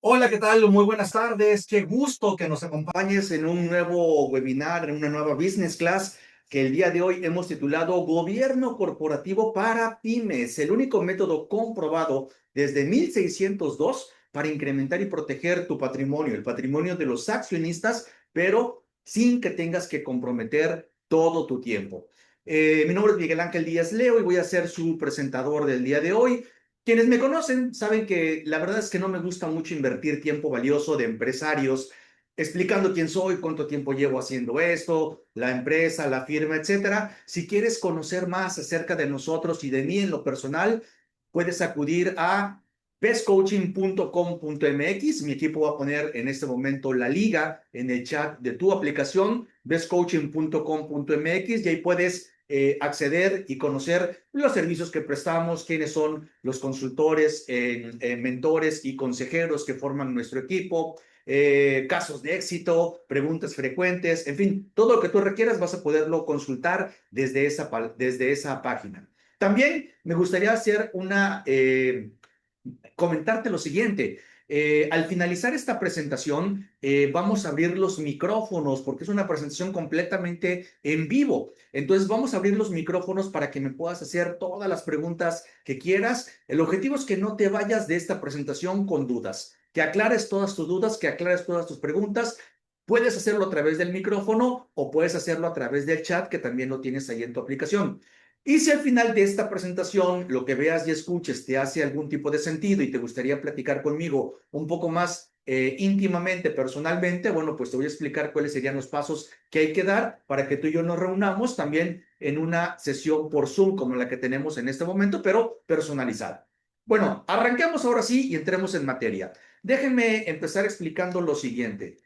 Hola, ¿qué tal? Muy buenas tardes. Qué gusto que nos acompañes en un nuevo webinar, en una nueva business class que el día de hoy hemos titulado Gobierno Corporativo para Pymes, el único método comprobado desde 1602 para incrementar y proteger tu patrimonio, el patrimonio de los accionistas, pero sin que tengas que comprometer todo tu tiempo. Mi nombre es Miguel Ángel Díaz Leo y voy a ser su presentador del día de hoy. Quienes me conocen saben que la verdad es que no me gusta mucho invertir tiempo valioso de empresarios explicando quién soy, cuánto tiempo llevo haciendo esto, la empresa, la firma, etcétera. Si quieres conocer más acerca de nosotros y de mí en lo personal, puedes acudir a bestcoaching.com.mx. Mi equipo va a poner en este momento la liga en el chat de tu aplicación, bestcoaching.com.mx, y ahí puedes acceder y conocer los servicios que prestamos, quiénes son los consultores, mentores y consejeros que forman nuestro equipo, casos de éxito, preguntas frecuentes, en fin, todo lo que tú requieras vas a poderlo consultar desde esa página. También me gustaría hacer comentarte lo siguiente. Al finalizar esta presentación, vamos a abrir los micrófonos porque es una presentación completamente en vivo. Entonces, vamos a abrir los micrófonos para que me puedas hacer todas las preguntas que quieras. El objetivo es que no te vayas de esta presentación con dudas, que aclares todas tus dudas, que aclares todas tus preguntas. Puedes hacerlo a través del micrófono o puedes hacerlo a través del chat, que también lo tienes ahí en tu aplicación. Y si al final de esta presentación lo que veas y escuches te hace algún tipo de sentido y te gustaría platicar conmigo un poco más íntimamente, personalmente, bueno, pues te voy a explicar cuáles serían los pasos que hay que dar para que tú y yo nos reunamos también en una sesión por Zoom como la que tenemos en este momento, pero personalizada. Bueno, arranquemos ahora sí y entremos en materia. Déjenme empezar explicando lo siguiente.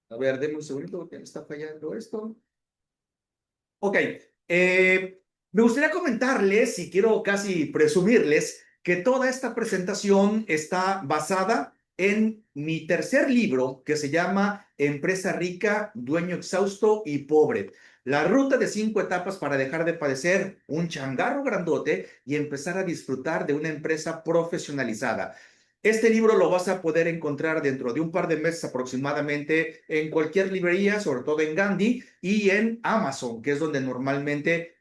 A ver, denme un segundito que me está fallando esto. Ok, me gustaría comentarles y quiero casi presumirles que toda esta presentación está basada en mi tercer libro que se llama Empresa Rica, Dueño Exhausto y Pobre. La ruta de 5 etapas para dejar de padecer un changarro grandote y empezar a disfrutar de una empresa profesionalizada. Este libro lo vas a poder encontrar dentro de un par de meses aproximadamente en cualquier librería, sobre todo en Gandhi y en Amazon, que es donde normalmente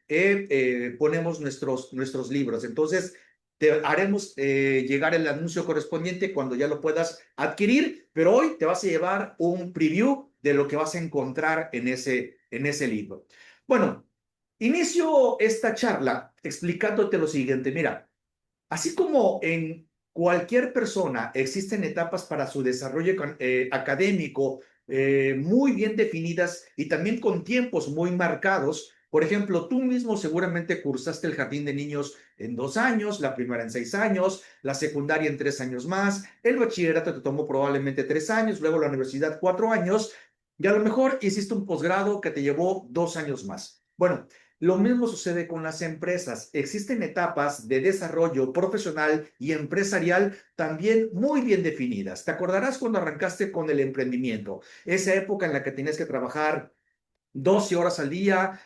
ponemos nuestros libros. Entonces, te haremos llegar el anuncio correspondiente cuando ya lo puedas adquirir, pero hoy te vas a llevar un preview de lo que vas a encontrar en ese libro. Bueno, inicio esta charla explicándote lo siguiente. Mira, así como en cualquier persona existen etapas para su desarrollo académico muy bien definidas y también con tiempos muy marcados. Por ejemplo, tú mismo seguramente cursaste el jardín de niños en 2 años, la primaria en 6 años, la secundaria en 3 años más, el bachillerato te tomó probablemente 3 años, luego la universidad 4 años y a lo mejor hiciste un posgrado que te llevó 2 años más. Bueno, lo mismo sucede con las empresas. Existen etapas de desarrollo profesional y empresarial también muy bien definidas. Te acordarás cuando arrancaste con el emprendimiento, esa época en la que tenías que trabajar 12 horas al día,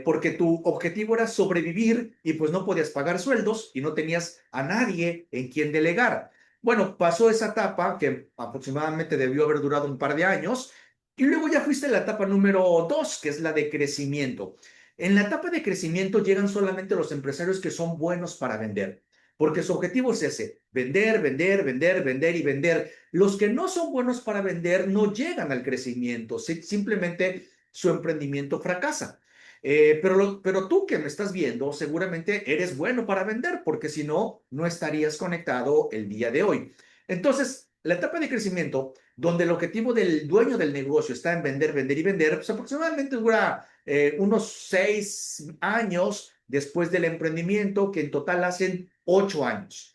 porque tu objetivo era sobrevivir y pues no podías pagar sueldos y no tenías a nadie en quien delegar. Bueno, pasó esa etapa que aproximadamente debió haber durado un par de años y luego ya fuiste a la etapa número 2, que es la de crecimiento. En la etapa de crecimiento llegan solamente los empresarios que son buenos para vender, porque su objetivo es ese, vender, vender, vender, vender y vender. Los que no son buenos para vender no llegan al crecimiento, simplemente su emprendimiento fracasa. Pero tú que me estás viendo, seguramente eres bueno para vender, porque si no, no estarías conectado el día de hoy. Entonces, la etapa de crecimiento, donde el objetivo del dueño del negocio está en vender, vender y vender, pues aproximadamente dura unos 6 años después del emprendimiento, que en total hacen 8 años.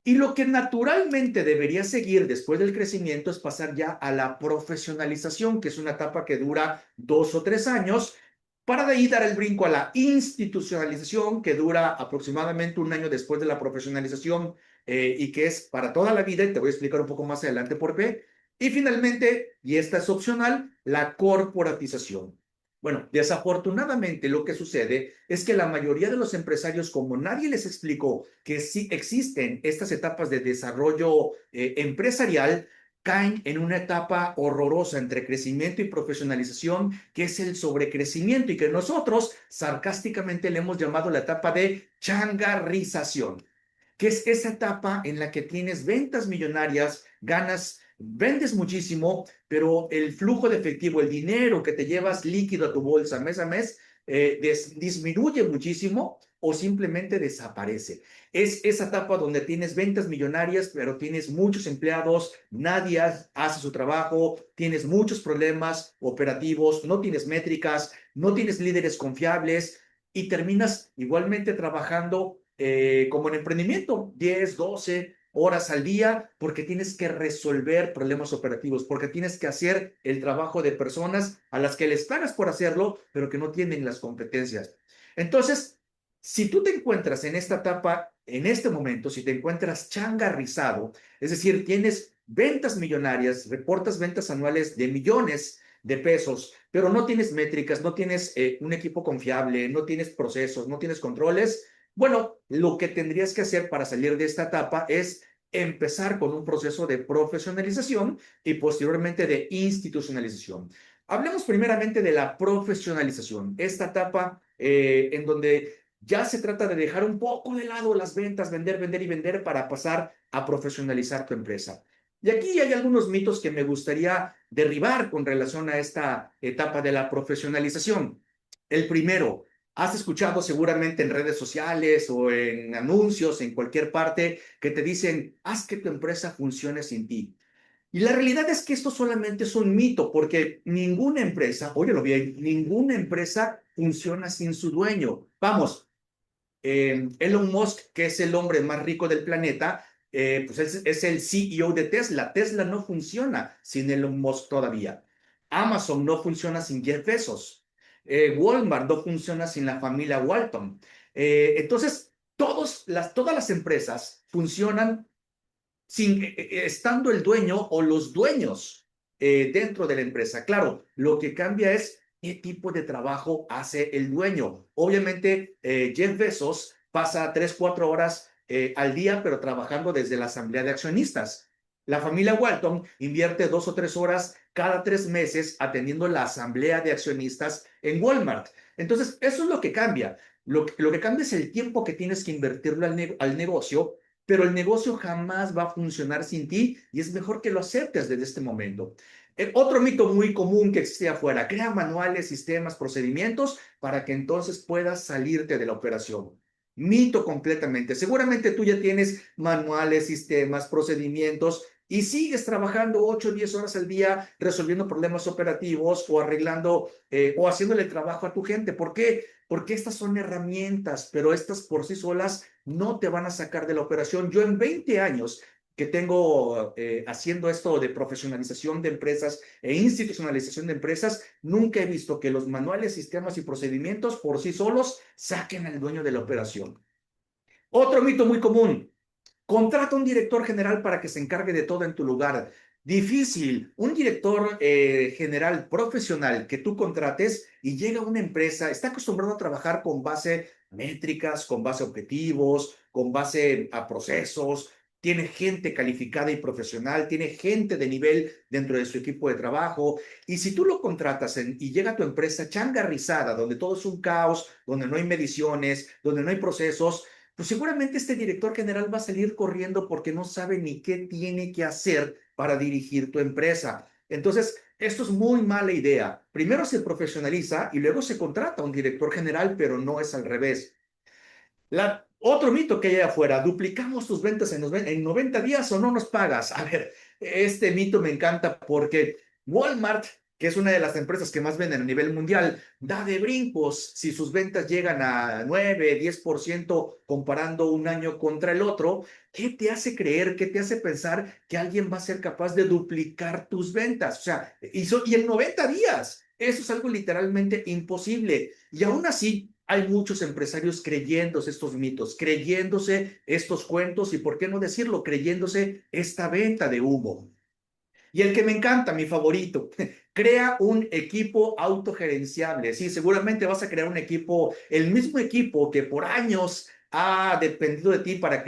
Y lo que naturalmente debería seguir después del crecimiento es pasar ya a la profesionalización, que es una etapa que dura 2 o 3 años, para de ahí dar el brinco a la institucionalización, que dura aproximadamente un año después de la profesionalización y que es para toda la vida, y te voy a explicar un poco más adelante por qué. Y finalmente, y esta es opcional, la corporatización. Bueno, desafortunadamente lo que sucede es que la mayoría de los empresarios, como nadie les explicó que sí existen estas etapas de desarrollo empresarial, caen en una etapa horrorosa entre crecimiento y profesionalización, que es el sobrecrecimiento y que nosotros sarcásticamente le hemos llamado la etapa de changarrización, que es esa etapa en la que tienes ventas millonarias, ganas, vendes muchísimo, pero el flujo de efectivo, el dinero que te llevas líquido a tu bolsa mes a mes, disminuye muchísimo o simplemente desaparece. Es esa etapa donde tienes ventas millonarias, pero tienes muchos empleados, nadie hace su trabajo, tienes muchos problemas operativos, no tienes métricas, no tienes líderes confiables y terminas igualmente trabajando como en emprendimiento, 10, 12 horas al día, porque tienes que resolver problemas operativos, porque tienes que hacer el trabajo de personas a las que les pagas por hacerlo, pero que no tienen las competencias. Entonces, si tú te encuentras en esta etapa, en este momento, si te encuentras changarrizado, es decir, tienes ventas millonarias, reportas ventas anuales de millones de pesos, pero no tienes métricas, no tienes un equipo confiable, no tienes procesos, no tienes controles, bueno, lo que tendrías que hacer para salir de esta etapa es empezar con un proceso de profesionalización y posteriormente de institucionalización. Hablemos primeramente de la profesionalización, esta etapa en donde ya se trata de dejar un poco de lado las ventas, vender, vender y vender para pasar a profesionalizar tu empresa. Y aquí hay algunos mitos que me gustaría derribar con relación a esta etapa de la profesionalización. El primero, has escuchado seguramente en redes sociales o en anuncios, en cualquier parte, que te dicen, haz que tu empresa funcione sin ti. Y la realidad es que esto solamente es un mito, porque ninguna empresa, óyelo bien, ninguna empresa funciona sin su dueño. Vamos, Elon Musk, que es el hombre más rico del planeta, pues es el CEO de Tesla. Tesla no funciona sin Elon Musk todavía. Amazon no funciona sin Jeff Bezos. Walmart no funciona sin la familia Walton. Entonces, todas las empresas funcionan sin estando el dueño o los dueños dentro de la empresa. Claro, lo que cambia es qué tipo de trabajo hace el dueño. Obviamente, Jeff Bezos pasa 3, 4 horas al día, pero trabajando desde la asamblea de accionistas. La familia Walton invierte 2 o 3 horas cada 3 meses atendiendo la asamblea de accionistas en Walmart. Entonces, eso es lo que cambia. Lo que cambia es el tiempo que tienes que invertirlo al negocio, pero el negocio jamás va a funcionar sin ti y es mejor que lo aceptes desde este momento. Otro mito muy común que existe afuera, crea manuales, sistemas, procedimientos para que entonces puedas salirte de la operación. Mito completamente. Seguramente tú ya tienes manuales, sistemas, procedimientos y sigues trabajando 8 o 10 horas al día resolviendo problemas operativos o arreglando o haciéndole trabajo a tu gente. ¿Por qué? Porque estas son herramientas, pero estas por sí solas no te van a sacar de la operación. Yo en 20 años que tengo haciendo esto de profesionalización de empresas e institucionalización de empresas, nunca he visto que los manuales, sistemas y procedimientos por sí solos saquen al dueño de la operación. Otro mito muy común, contrata un director general para que se encargue de todo en tu lugar. Difícil. Un director general profesional que tú contrates y llega a una empresa, está acostumbrado a trabajar con base a métricas, con base a objetivos, con base a procesos. Tiene gente calificada y profesional, tiene gente de nivel dentro de su equipo de trabajo. Y si tú lo contratas y llega a tu empresa changarrizada, donde todo es un caos, donde no hay mediciones, donde no hay procesos, pues seguramente este director general va a salir corriendo porque no sabe ni qué tiene que hacer para dirigir tu empresa. Entonces, esto es muy mala idea. Primero se profesionaliza y luego se contrata a un director general, pero no es al revés. Otro mito que hay afuera, duplicamos tus ventas en 90 días o no nos pagas. A ver, este mito me encanta porque Walmart, que es una de las empresas que más venden a nivel mundial, da de brincos si sus ventas llegan a 9, 10% comparando un año contra el otro. ¿Qué te hace creer, qué te hace pensar que alguien va a ser capaz de duplicar tus ventas? O sea, y en 90 días. Eso es algo literalmente imposible. Y aún así, hay muchos empresarios creyéndose estos mitos, creyéndose estos cuentos y, ¿por qué no decirlo?, creyéndose esta venta de humo. Y el que me encanta, mi favorito, Crea un equipo autogerenciable. Sí, seguramente vas a crear un equipo, el mismo equipo que por años ha dependido de ti para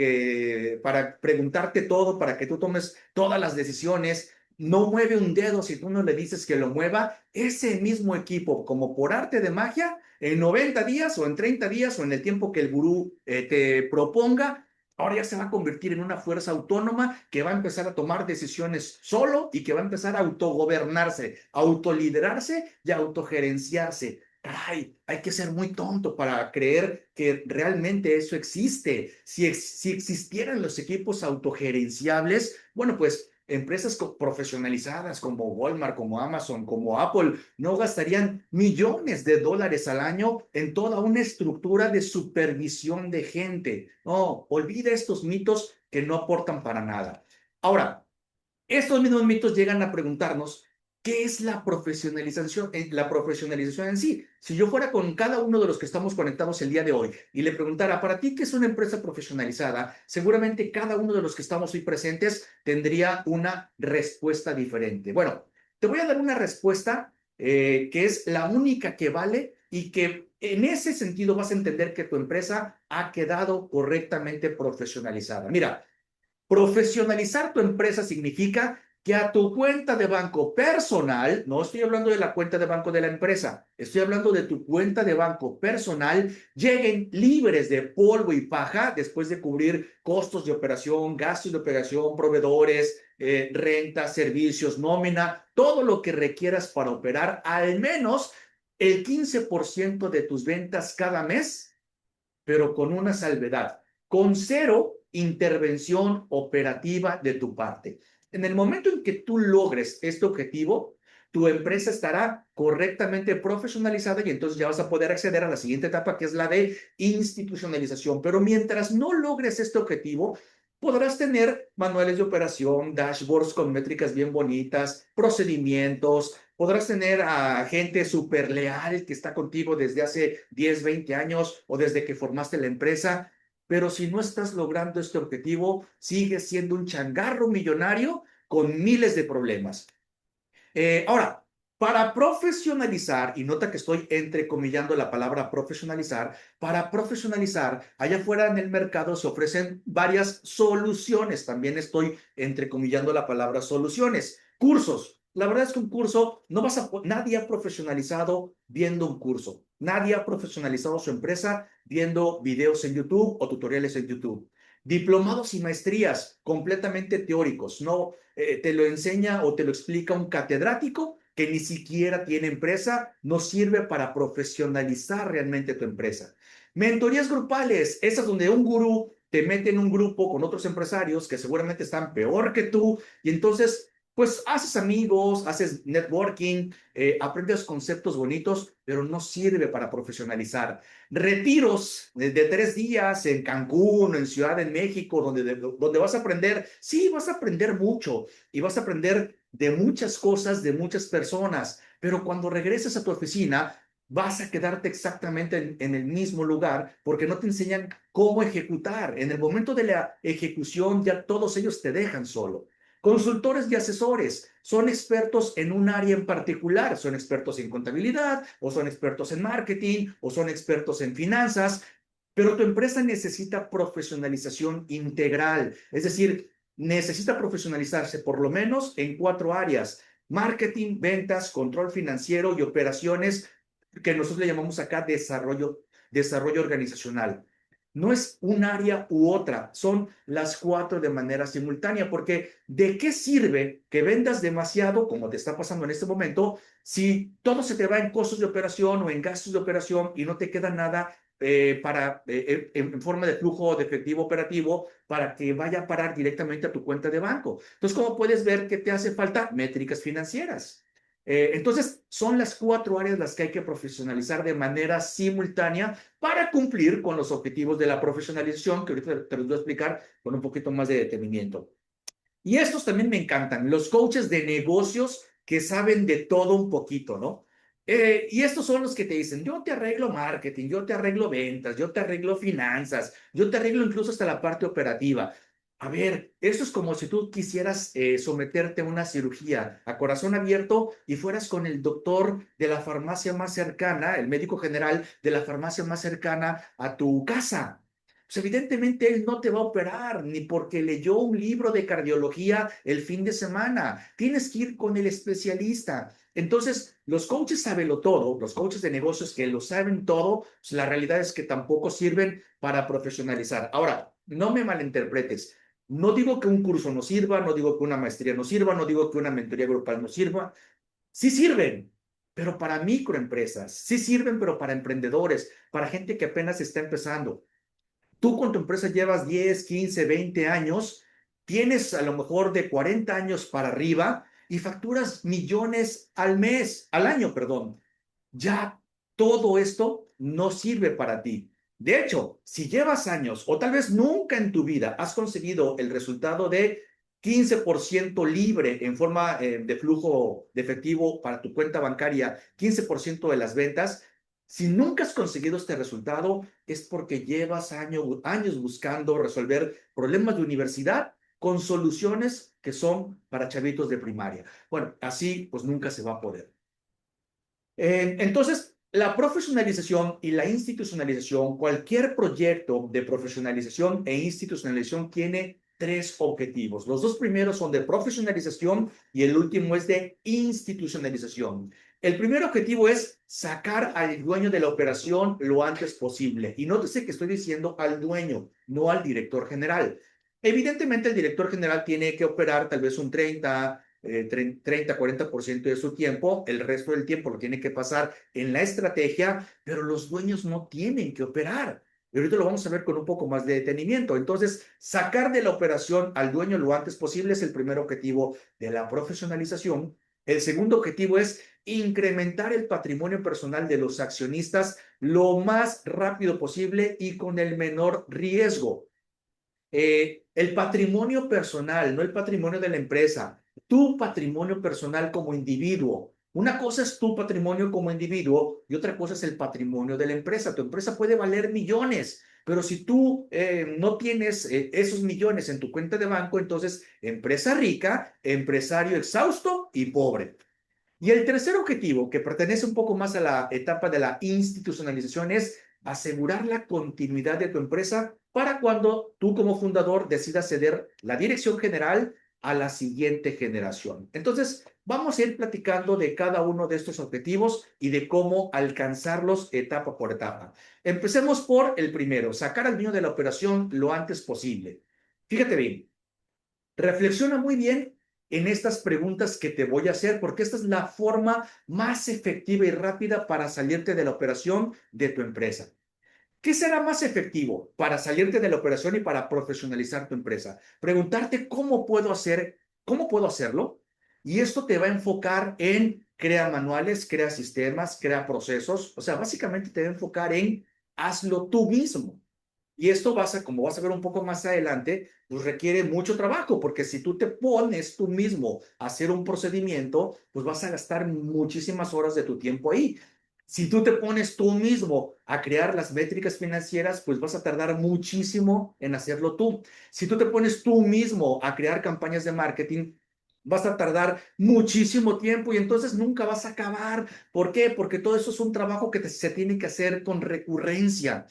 preguntarte todo, para que tú tomes todas las decisiones. No mueve un dedo si tú no le dices que lo mueva. Ese mismo equipo, como por arte de magia, en 90 días o en 30 días o en el tiempo que el gurú te proponga, ahora ya se va a convertir en una fuerza autónoma que va a empezar a tomar decisiones solo y que va a empezar a autogobernarse, autoliderarse y autogerenciarse. Caray, hay que ser muy tonto para creer que realmente eso existe. Si existieran los equipos autogerenciables, bueno, pues empresas profesionalizadas como Walmart, como Amazon, como Apple, no gastarían millones de dólares al año en toda una estructura de supervisión de gente. No, olvida estos mitos que no aportan para nada. Ahora, estos mismos mitos llegan a preguntarnos, ¿qué es la profesionalización en sí? Si yo fuera con cada uno de los que estamos conectados el día de hoy y le preguntara, ¿para ti qué es una empresa profesionalizada? Seguramente cada uno de los que estamos hoy presentes tendría una respuesta diferente. Bueno, te voy a dar una respuesta que es la única que vale y que en ese sentido vas a entender que tu empresa ha quedado correctamente profesionalizada. Mira, profesionalizar tu empresa significa que a tu cuenta de banco personal, no estoy hablando de la cuenta de banco de la empresa, estoy hablando de tu cuenta de banco personal, lleguen libres de polvo y paja después de cubrir costos de operación, gastos de operación, proveedores, rentas, servicios, nómina, todo lo que requieras para operar al menos el 15% de tus ventas cada mes, pero con una salvedad, con cero intervención operativa de tu parte. En el momento en que tú logres este objetivo, tu empresa estará correctamente profesionalizada y entonces ya vas a poder acceder a la siguiente etapa, que es la de institucionalización. Pero mientras no logres este objetivo, podrás tener manuales de operación, dashboards con métricas bien bonitas, procedimientos, podrás tener a gente súper leal que está contigo desde hace 10, 20 años o desde que formaste la empresa, pero si no estás logrando este objetivo, sigues siendo un changarro millonario con miles de problemas. Ahora, para profesionalizar, y nota que estoy entrecomillando la palabra profesionalizar, para profesionalizar, allá afuera en el mercado se ofrecen varias soluciones. También estoy entrecomillando la palabra soluciones. Cursos. La verdad es que un curso, nadie ha profesionalizado viendo un curso. Nadie ha profesionalizado su empresa viendo videos en YouTube o tutoriales en YouTube. Diplomados y maestrías completamente teóricos, no te lo enseña o te lo explica un catedrático que ni siquiera tiene empresa, no sirve para profesionalizar realmente tu empresa. Mentorías grupales, esas donde un gurú te mete en un grupo con otros empresarios que seguramente están peor que tú y entonces pues haces amigos, haces networking, aprendes conceptos bonitos, pero no sirve para profesionalizar. Retiros de 3 días en Cancún, en Ciudad de México, donde vas a aprender, sí, vas a aprender mucho y vas a aprender de muchas cosas, de muchas personas, pero cuando regreses a tu oficina, vas a quedarte exactamente en el mismo lugar porque no te enseñan cómo ejecutar. En el momento de la ejecución, ya todos ellos te dejan solo. Consultores y asesores son expertos en un área en particular, son expertos en contabilidad o son expertos en marketing o son expertos en finanzas, pero tu empresa necesita profesionalización integral, es decir, necesita profesionalizarse por lo menos en 4 áreas: marketing, ventas, control financiero y operaciones, que nosotros le llamamos acá desarrollo organizacional. No es un área u otra, son las 4 de manera simultánea, porque ¿de qué sirve que vendas demasiado, como te está pasando en este momento, si todo se te va en costos de operación o en gastos de operación y no te queda nada en forma de flujo de efectivo operativo para que vaya a parar directamente a tu cuenta de banco? Entonces, ¿cómo puedes ver que te hace falta? Métricas financieras. Entonces, son las 4 áreas las que hay que profesionalizar de manera simultánea para cumplir con los objetivos de la profesionalización, que ahorita te los voy a explicar con un poquito más de detenimiento. Y estos también me encantan, los coaches de negocios que saben de todo un poquito, ¿no? Y estos son los que te dicen, yo te arreglo marketing, yo te arreglo ventas, yo te arreglo finanzas, yo te arreglo incluso hasta la parte operativa. A ver, esto es como si tú quisieras someterte a una cirugía a corazón abierto y fueras con el doctor de la farmacia más cercana, el médico general de la farmacia más cercana a tu casa. Pues evidentemente él no te va a operar ni porque leyó un libro de cardiología el fin de semana. Tienes que ir con el especialista. Entonces, los coaches sabenlo todo, los coaches de negocios que lo saben todo, pues la realidad es que tampoco sirven para profesionalizar. Ahora, no me malinterpretes. No digo que un curso no sirva, no digo que una maestría no sirva, no digo que una mentoría grupal no sirva. Sí sirven, pero para microempresas. Sí sirven, pero para emprendedores, para gente que apenas está empezando. Tú con tu empresa llevas 10, 15, 20 años, tienes a lo mejor de 40 años para arriba y facturas millones al mes, al año, perdón. Ya todo esto no sirve para ti. De hecho, si llevas años o tal vez nunca en tu vida has conseguido el resultado de 15% libre en forma de flujo de efectivo para tu cuenta bancaria, 15% de las ventas, si nunca has conseguido este resultado es porque llevas años buscando resolver problemas de universidad con soluciones que son para chavitos de primaria. Bueno, así pues nunca se va a poder. Entonces, la profesionalización y la institucionalización, cualquier proyecto de profesionalización e institucionalización tiene tres objetivos. Los dos primeros son de profesionalización y el último es de institucionalización. El primer objetivo es sacar al dueño de la operación lo antes posible. Y nótese que estoy diciendo al dueño, no al director general. Evidentemente, el director general tiene que operar tal vez un 30-40% de su tiempo, el resto del tiempo lo tiene que pasar en la estrategia, pero los dueños no tienen que operar. Y ahorita lo vamos a ver con un poco más de detenimiento. Entonces, sacar de la operación al dueño lo antes posible es el primer objetivo de la profesionalización. El segundo objetivo es incrementar el patrimonio personal de los accionistas lo más rápido posible y con el menor riesgo. El patrimonio personal, no el patrimonio de la empresa, tu patrimonio personal como individuo. Una cosa es tu patrimonio como individuo y otra cosa es el patrimonio de la empresa. Tu empresa puede valer millones, pero si tú no tienes esos millones en tu cuenta de banco, entonces empresa rica, empresario exhausto y pobre. Y el tercer objetivo, que pertenece un poco más a la etapa de la institucionalización, es asegurar la continuidad de tu empresa para cuando tú como fundador decidas ceder la dirección general a la siguiente generación. Entonces, vamos a ir platicando de cada uno de estos objetivos y de cómo alcanzarlos etapa por etapa. Empecemos por el primero, sacar al niño de la operación lo antes posible. Fíjate bien, reflexiona muy bien en estas preguntas que te voy a hacer, porque esta es la forma más efectiva y rápida para salirte de la operación de tu empresa. ¿Qué será más efectivo para salirte de la operación y para profesionalizar tu empresa? Preguntarte cómo puedo hacerlo, y esto te va a enfocar en crea manuales, crea sistemas, crea procesos, o sea, básicamente te va a enfocar en hazlo tú mismo. Y esto como vas a ver un poco más adelante, pues requiere mucho trabajo, porque si tú te pones tú mismo a hacer un procedimiento, pues vas a gastar muchísimas horas de tu tiempo ahí. Si tú te pones tú mismo a crear las métricas financieras, pues vas a tardar muchísimo en hacerlo tú. Si tú te pones tú mismo a crear campañas de marketing, vas a tardar muchísimo tiempo y entonces nunca vas a acabar. ¿Por qué? Porque todo eso es un trabajo que se tiene que hacer con recurrencia.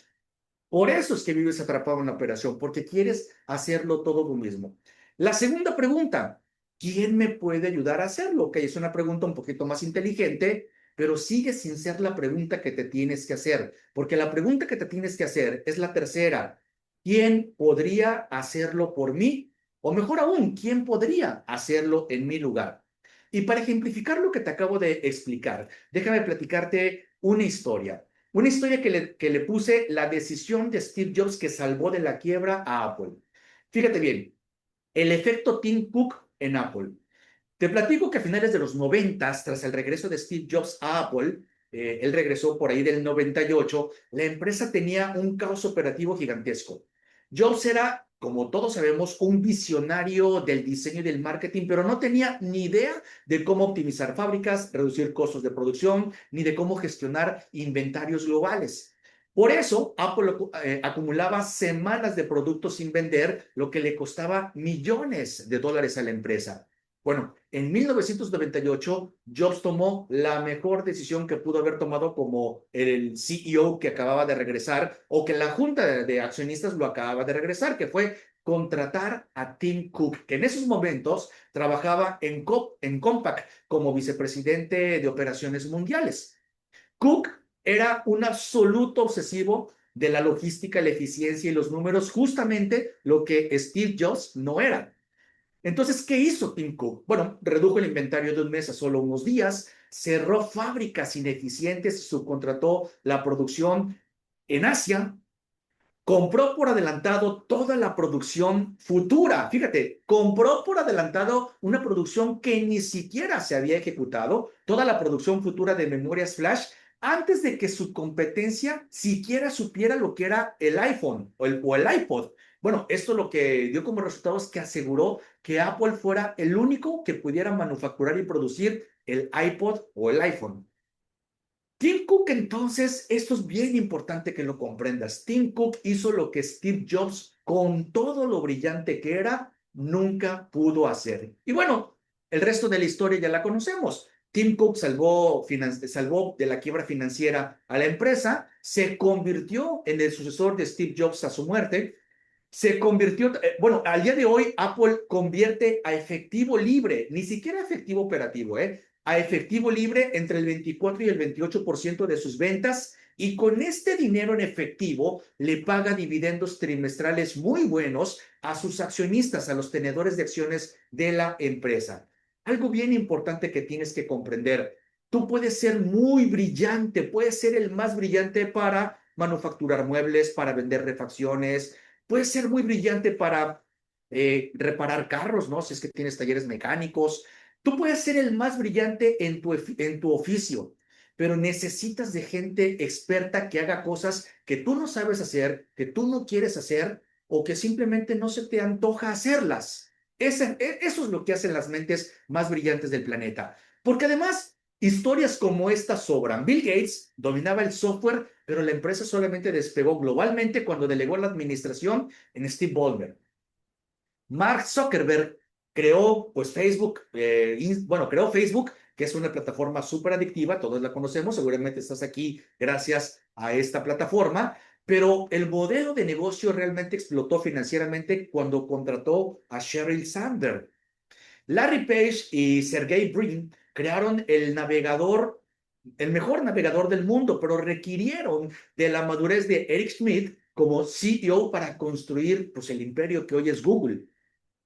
Por eso es que vives atrapado en la operación, porque quieres hacerlo todo tú mismo. La segunda pregunta, ¿quién me puede ayudar a hacerlo? Ok, es una pregunta un poquito más inteligente, pero sigue sin ser la pregunta que te tienes que hacer, porque la pregunta que te tienes que hacer es la tercera. ¿Quién podría hacerlo por mí? O mejor aún, ¿quién podría hacerlo en mi lugar? Y para ejemplificar lo que te acabo de explicar, déjame platicarte una historia. Una historia que le puse la decisión de Steve Jobs que salvó de la quiebra a Apple. Fíjate bien, el efecto Tim Cook en Apple. Te platico que a finales de los 90, tras el regreso de Steve Jobs a Apple, él regresó por ahí del 98, la empresa tenía un caos operativo gigantesco. Jobs era, como todos sabemos, un visionario del diseño y del marketing, pero no tenía ni idea de cómo optimizar fábricas, reducir costos de producción, ni de cómo gestionar inventarios globales. Por eso, Apple acumulaba semanas de productos sin vender, lo que le costaba millones de dólares a la empresa. Bueno, en 1998, Jobs tomó la mejor decisión que pudo haber tomado como el CEO que acababa de regresar o que la junta de accionistas lo acababa de regresar, que fue contratar a Tim Cook, que en esos momentos trabajaba en Compaq como vicepresidente de operaciones mundiales. Cook era un absoluto obsesivo de la logística, la eficiencia y los números, justamente lo que Steve Jobs no era. Entonces, ¿qué hizo Tim Cook? Bueno, redujo el inventario de un mes a solo unos días, cerró fábricas ineficientes, subcontrató la producción en Asia, compró por adelantado toda la producción futura. Fíjate, compró por adelantado una producción que ni siquiera se había ejecutado, toda la producción futura de memorias flash, antes de que su competencia siquiera supiera lo que era el iPhone o el iPod. Bueno, esto lo que dio como resultado es que aseguró que Apple fuera el único que pudiera manufacturar y producir el iPod o el iPhone. Tim Cook, entonces, esto es bien importante que lo comprendas. Tim Cook hizo lo que Steve Jobs, con todo lo brillante que era, nunca pudo hacer. Y bueno, el resto de la historia ya la conocemos. Tim Cook salvó de la quiebra financiera a la empresa, se convirtió en el sucesor de Steve Jobs a su muerte, se convirtió, bueno, al día de hoy Apple convierte a efectivo libre, ni siquiera efectivo operativo, a efectivo libre entre el 24 y el 28% de sus ventas y con este dinero en efectivo le paga dividendos trimestrales muy buenos a sus accionistas, a los tenedores de acciones de la empresa. Algo bien importante que tienes que comprender, tú puedes ser muy brillante, puedes ser el más brillante para manufacturar muebles, para vender refacciones, puede ser muy brillante para reparar carros, ¿no? Si es que tienes talleres mecánicos. Tú puedes ser el más brillante en tu oficio, pero necesitas de gente experta que haga cosas que tú no sabes hacer, que tú no quieres hacer o que simplemente no se te antoja hacerlas. Eso es lo que hacen las mentes más brillantes del planeta. Porque además, historias como esta sobran. Bill Gates dominaba el software, pero la empresa solamente despegó globalmente cuando delegó la administración en Steve Ballmer. Mark Zuckerberg creó pues Facebook, bueno, creó Facebook, que es una plataforma súper adictiva, todos la conocemos, seguramente estás aquí gracias a esta plataforma, pero el modelo de negocio realmente explotó financieramente cuando contrató a Sheryl Sandberg. Larry Page y Sergey Brin crearon el mejor navegador del mundo, pero requirieron de la madurez de Eric Schmidt como CEO para construir pues, el imperio que hoy es Google.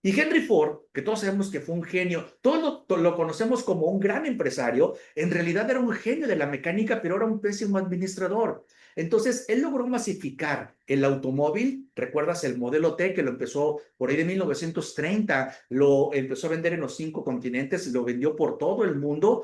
Y Henry Ford, que todos sabemos que fue un genio, todos lo conocemos como un gran empresario, en realidad era un genio de la mecánica, pero era un pésimo administrador. Entonces, él logró masificar el automóvil, recuerdas el modelo T que lo empezó por ahí de 1930, lo empezó a vender en los 5 continentes, lo vendió por todo el mundo.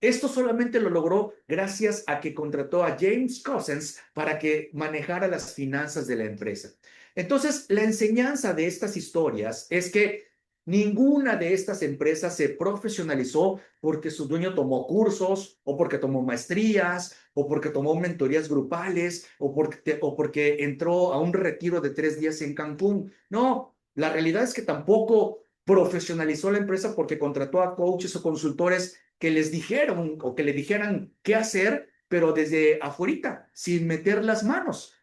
Esto solamente lo logró gracias a que contrató a James Cousins para que manejara las finanzas de la empresa. Entonces, la enseñanza de estas historias es que ninguna de estas empresas se profesionalizó porque su dueño tomó cursos o porque tomó maestrías o porque tomó mentorías grupales o porque entró a un retiro de 3 días en Cancún. No, la realidad es que tampoco profesionalizó la empresa porque contrató a coaches o consultores que les dijeron o que le dijeran qué hacer, pero desde afuera, sin meter las manos.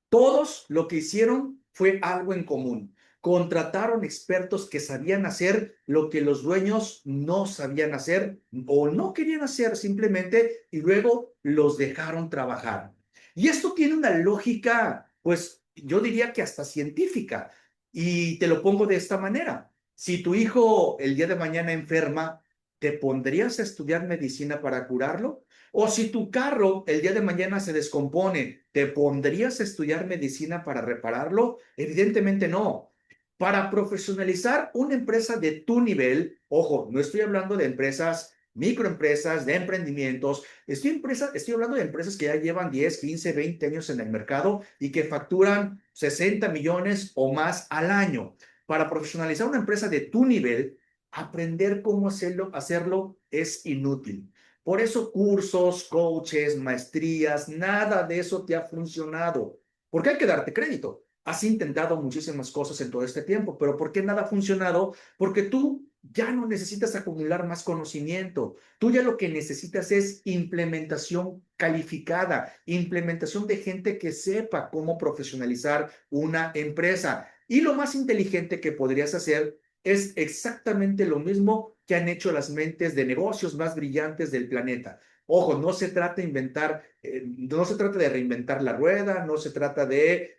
Todos lo que hicieron fue algo en común. Contrataron expertos que sabían hacer lo que los dueños no sabían hacer o no querían hacer simplemente y luego los dejaron trabajar. Y esto tiene una lógica, pues yo diría que hasta científica. Y te lo pongo de esta manera. Si tu hijo el día de mañana enferma, ¿te pondrías a estudiar medicina para curarlo? O si tu carro el día de mañana se descompone, ¿te pondrías a estudiar medicina para repararlo? Evidentemente no. Para profesionalizar una empresa de tu nivel, ojo, no estoy hablando de empresas, microempresas, de emprendimientos, estoy hablando de empresas que ya llevan 10, 15, 20 años en el mercado y que facturan 60 millones o más al año. Para profesionalizar una empresa de tu nivel, aprender cómo hacerlo es inútil Por eso cursos, coaches, maestrías, nada de eso te ha funcionado. Porque hay que darte crédito. Has intentado muchísimas cosas en todo este tiempo, pero ¿por qué nada ha funcionado? Porque tú ya no necesitas acumular más conocimiento. Tú ya lo que necesitas es implementación calificada, implementación de gente que sepa cómo profesionalizar una empresa. Y lo más inteligente que podrías hacer es exactamente lo mismo que han hecho las mentes de negocios más brillantes del planeta. Ojo, no se trata de inventar, no se trata de reinventar la rueda, no se trata de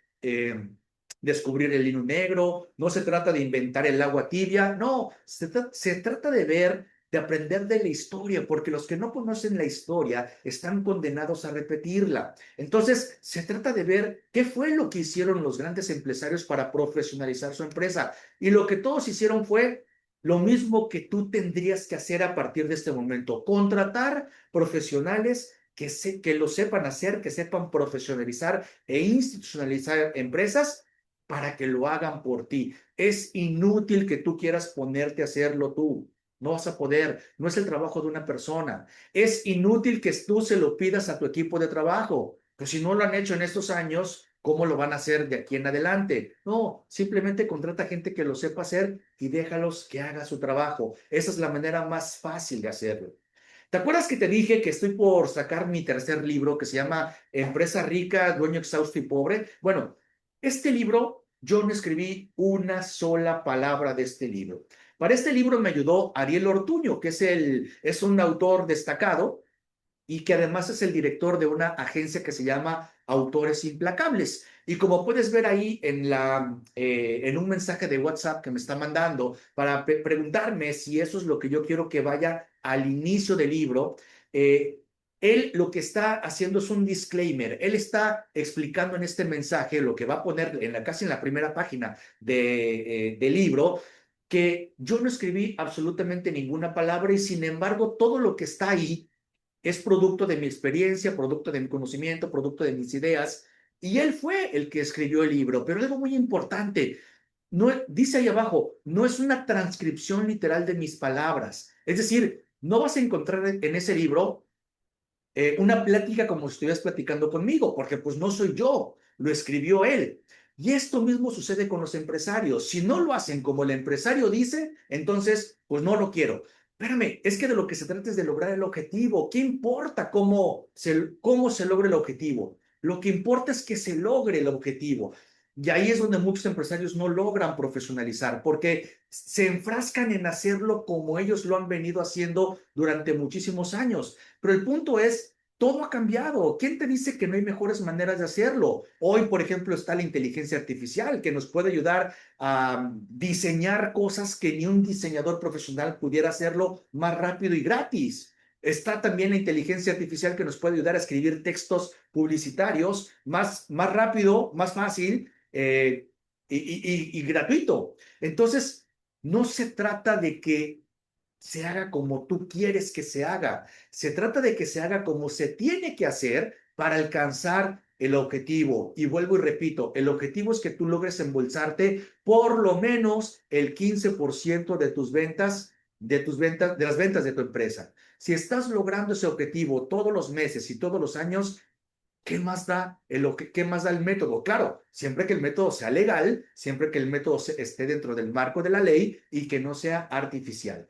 descubrir el hilo negro, no se trata de inventar el agua tibia, no, se trata de ver, de aprender de la historia, porque los que no conocen la historia están condenados a repetirla. Entonces, se trata de ver qué fue lo que hicieron los grandes empresarios para profesionalizar su empresa. Y lo que todos hicieron fue lo mismo que tú tendrías que hacer a partir de este momento, contratar profesionales que lo sepan hacer, que sepan profesionalizar e institucionalizar empresas para que lo hagan por ti. Es inútil que tú quieras ponerte a hacerlo tú. No vas a poder, no es el trabajo de una persona. Es inútil que tú se lo pidas a tu equipo de trabajo, pues si no lo han hecho en estos años, ¿cómo lo van a hacer de aquí en adelante? No, simplemente contrata gente que lo sepa hacer y déjalos que haga su trabajo. Esa es la manera más fácil de hacerlo. ¿Te acuerdas que te dije que estoy por sacar mi tercer libro que se llama Empresa Rica, Dueño Exhausto y Pobre? Bueno, este libro, yo no escribí una sola palabra de este libro. Para este libro me ayudó Ariel Ortuño, que es un autor destacado y que además es el director de una agencia que se llama Autores Implacables. Y como puedes ver ahí en un mensaje de WhatsApp que me está mandando para preguntarme si eso es lo que yo quiero que vaya al inicio del libro, eh, él lo que está haciendo es un disclaimer. Él está explicando en este mensaje lo que va a poner casi en la primera página del libro, que yo no escribí absolutamente ninguna palabra y sin embargo todo lo que está ahí es producto de mi experiencia, producto de mi conocimiento, producto de mis ideas. Y él fue el que escribió el libro. Pero algo muy importante, no, dice ahí abajo, no es una transcripción literal de mis palabras. Es decir, no vas a encontrar en ese libro una plática como si estuvieras platicando conmigo, porque pues no soy yo, lo escribió él. Y esto mismo sucede con los empresarios. Si no lo hacen como el empresario dice, entonces pues no lo quiero. Espérame, es que de lo que se trata es de lograr el objetivo. ¿Qué importa cómo se logra el objetivo? Lo que importa es que se logre el objetivo. Y ahí es donde muchos empresarios no logran profesionalizar porque se enfrascan en hacerlo como ellos lo han venido haciendo durante muchísimos años. Pero el punto es, todo ha cambiado. ¿Quién te dice que no hay mejores maneras de hacerlo? Hoy, por ejemplo, está la inteligencia artificial que nos puede ayudar a diseñar cosas que ni un diseñador profesional pudiera hacerlo más rápido y gratis. Está también la inteligencia artificial que nos puede ayudar a escribir textos publicitarios más rápido, más fácil y gratuito. Entonces, no se trata de que se haga como tú quieres que se haga. Se trata de que se haga como se tiene que hacer para alcanzar el objetivo. Y vuelvo y repito, el objetivo es que tú logres embolsarte por lo menos el 15% de las ventas de tu empresa. Si estás logrando ese objetivo todos los meses y todos los años, ¿qué más da el método? Claro, siempre que el método sea legal, siempre que el método esté dentro del marco de la ley y que no sea artificial.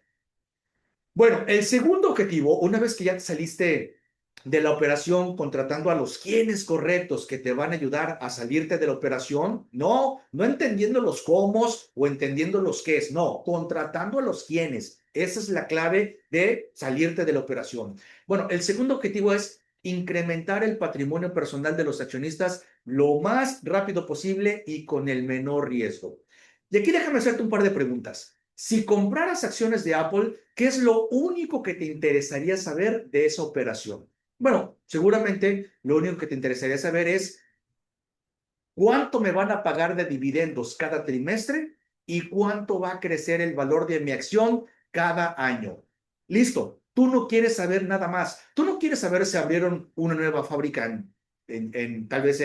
Bueno, el segundo objetivo, una vez que ya te saliste de la operación contratando a los quienes correctos que te van a ayudar a salirte de la operación, no entendiendo los cómo o entendiendo los qué es, no, contratando a los quienes. Esa es la clave de salirte de la operación. Bueno, el segundo objetivo es incrementar el patrimonio personal de los accionistas lo más rápido posible y con el menor riesgo. Y aquí déjame hacerte un par de preguntas. Si compraras acciones de Apple, ¿qué es lo único que te interesaría saber de esa operación? Bueno, seguramente lo único que te interesaría saber es cuánto me van a pagar de dividendos cada trimestre y cuánto va a crecer el valor de mi acción cada año. Listo, tú no quieres saber nada más. Tú no quieres saber si abrieron una nueva fábrica tal vez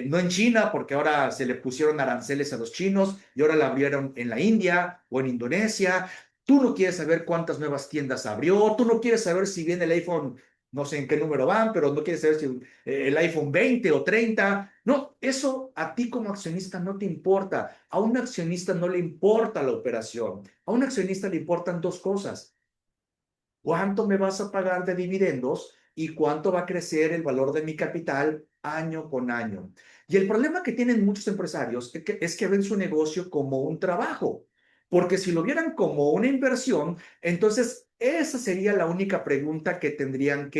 no en China, porque ahora se le pusieron aranceles a los chinos y ahora la abrieron en la India o en Indonesia. Tú no quieres saber cuántas nuevas tiendas abrió, tú no quieres saber si viene el iPhone, no sé en qué número van, pero no quieres saber si el iPhone 20 o 30. No, eso a ti como accionista no te importa. A un accionista no le importa la operación. A un accionista le importan dos cosas: cuánto me vas a pagar de dividendos y cuánto va a crecer el valor de mi capital año con año. Y el problema que tienen muchos empresarios es que ven su negocio como un trabajo, porque si lo vieran como una inversión, entonces esa sería la única pregunta que tendrían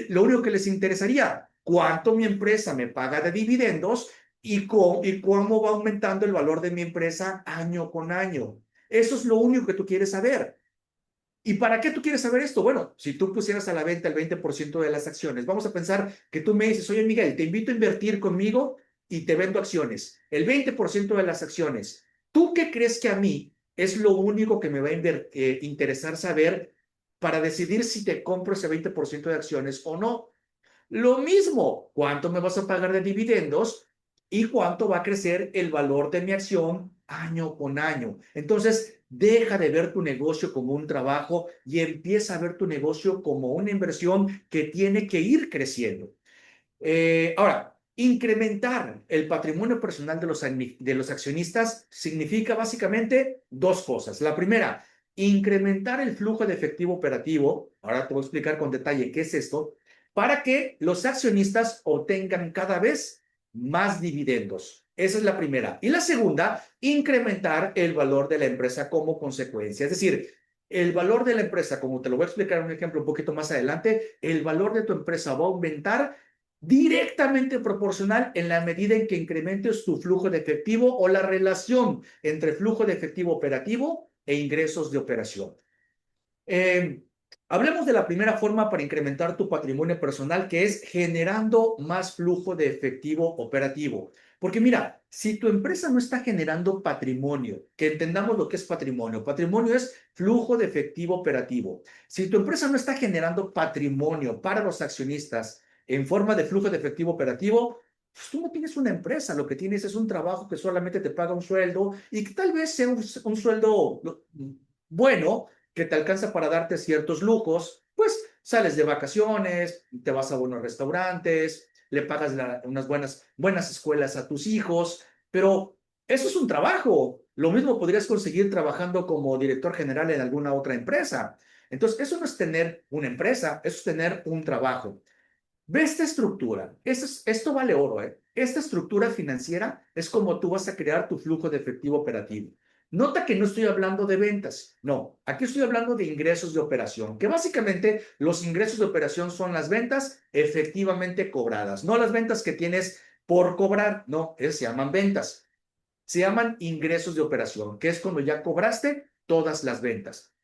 lo único que les interesaría: ¿cuánto mi empresa me paga de dividendos y cómo va aumentando el valor de mi empresa año con año? Eso es lo único que tú quieres saber. ¿Y para qué tú quieres saber esto? Bueno, si tú pusieras a la venta el 20% de las acciones, vamos a pensar que tú me dices: oye, Miguel, te invito a invertir conmigo y te vendo acciones. El 20% de las acciones. ¿Tú qué crees que a mí es lo único que me va a interesar saber para decidir si te compro ese 20% de acciones o no? Lo mismo, ¿cuánto me vas a pagar de dividendos y cuánto va a crecer el valor de mi acción año con año? Entonces, deja de ver tu negocio como un trabajo y empieza a ver tu negocio como una inversión que tiene que ir creciendo. Ahora, incrementar el patrimonio personal de los accionistas significa básicamente dos cosas. La primera, incrementar el flujo de efectivo operativo. Ahora te voy a explicar con detalle qué es esto, para que los accionistas obtengan cada vez más dividendos. Esa es la primera. Y la segunda, incrementar el valor de la empresa como consecuencia. Es decir, el valor de la empresa, como te lo voy a explicar en un ejemplo un poquito más adelante, el valor de tu empresa va a aumentar directamente proporcional en la medida en que incrementes tu flujo de efectivo o la relación entre flujo de efectivo operativo e ingresos de operación. Eh, Hablemos de la primera forma para incrementar tu patrimonio personal, que es generando más flujo de efectivo operativo. Porque mira, si tu empresa no está generando patrimonio, que entendamos lo que es patrimonio. Patrimonio es flujo de efectivo operativo. Si tu empresa no está generando patrimonio para los accionistas en forma de flujo de efectivo operativo, pues tú no tienes una empresa, lo que tienes es un trabajo que solamente te paga un sueldo y que tal vez sea un sueldo bueno, que te alcanza para darte ciertos lujos. Pues sales de vacaciones, te vas a buenos restaurantes, le pagas unas buenas escuelas a tus hijos, pero eso es un trabajo. Lo mismo podrías conseguir trabajando como director general en alguna otra empresa. Entonces, eso no es tener una empresa, eso es tener un trabajo. Ve esta estructura. Esto vale oro, ¿eh? Esta estructura financiera es como tú vas a crear tu flujo de efectivo operativo. Nota que no estoy hablando de ventas, no, aquí estoy hablando de ingresos de operación, que básicamente los ingresos de operación son las ventas efectivamente cobradas, no las ventas que tienes por cobrar, no, se llaman ventas, se llaman ingresos de operación, que es cuando ya cobraste todas las ventas.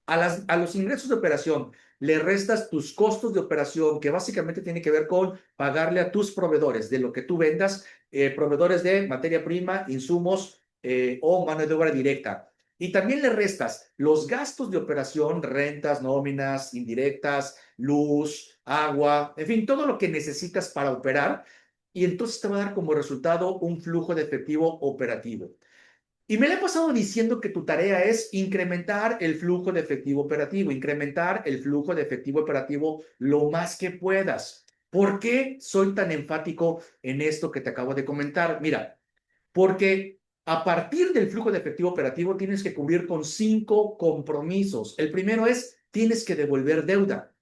A los ingresos de operación le restas tus costos de operación, que básicamente tiene que ver con pagarle a tus proveedores de lo que tú vendas, proveedores de materia prima, insumos o mano de obra directa. Y también le restas los gastos de operación, rentas, nóminas, indirectas, luz, agua, en fin, todo lo que necesitas para operar. Y entonces te va a dar como resultado un flujo de efectivo operativo. Y me la he pasado diciendo que tu tarea es incrementar el flujo de efectivo operativo, incrementar el flujo de efectivo operativo lo más que puedas. ¿Por qué soy tan enfático en esto que te acabo de comentar? Mira, porque a partir del flujo de efectivo operativo tienes que cubrir con 5 compromisos. El primero es, tienes que devolver deuda.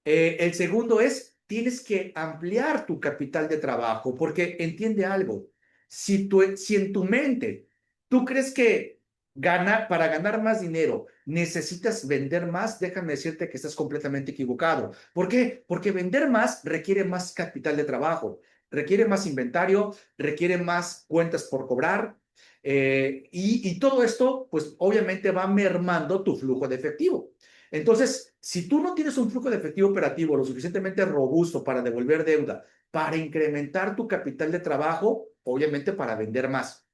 El segundo es, tienes que ampliar tu capital de trabajo, porque entiende algo, si en tu mente tú crees que para ganar más dinero necesitas vender más, déjame decirte que estás completamente equivocado. ¿Por qué? Porque vender más requiere más capital de trabajo, requiere más inventario, requiere más cuentas por cobrar, y todo esto, pues obviamente va mermando tu flujo de efectivo. Entonces, si tú no tienes un flujo de efectivo operativo lo suficientemente robusto para devolver deuda, para incrementar tu capital de trabajo, obviamente para vender más,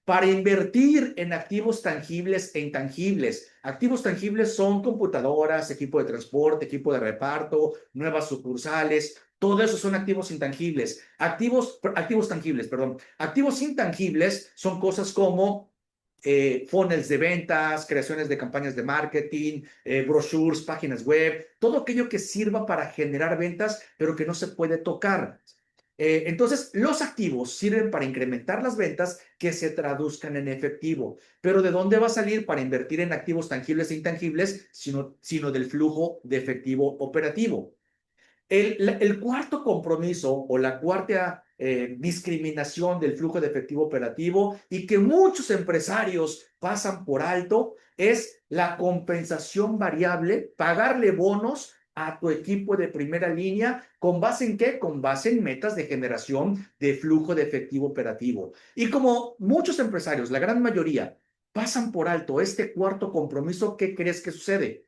para invertir en activos tangibles e intangibles. Activos tangibles son computadoras, equipo de transporte, equipo de reparto, nuevas sucursales. Todo eso son activos intangibles. Activos tangibles, perdón. Activos intangibles son cosas como funnels de ventas, creaciones de campañas de marketing, brochures, páginas web, todo aquello que sirva para generar ventas, pero que no se puede tocar. Entonces, los activos sirven para incrementar las ventas que se traduzcan en efectivo. Pero ¿de dónde va a salir para invertir en activos tangibles e intangibles, sino del flujo de efectivo operativo? El cuarto compromiso o la cuarta discriminación del flujo de efectivo operativo y que muchos empresarios pasan por alto es la compensación variable, pagarle bonos a tu equipo de primera línea. ¿Con base en qué? Con base en metas de generación de flujo de efectivo operativo. Y como muchos empresarios, la gran mayoría, pasan por alto este cuarto compromiso, ¿qué crees que sucede?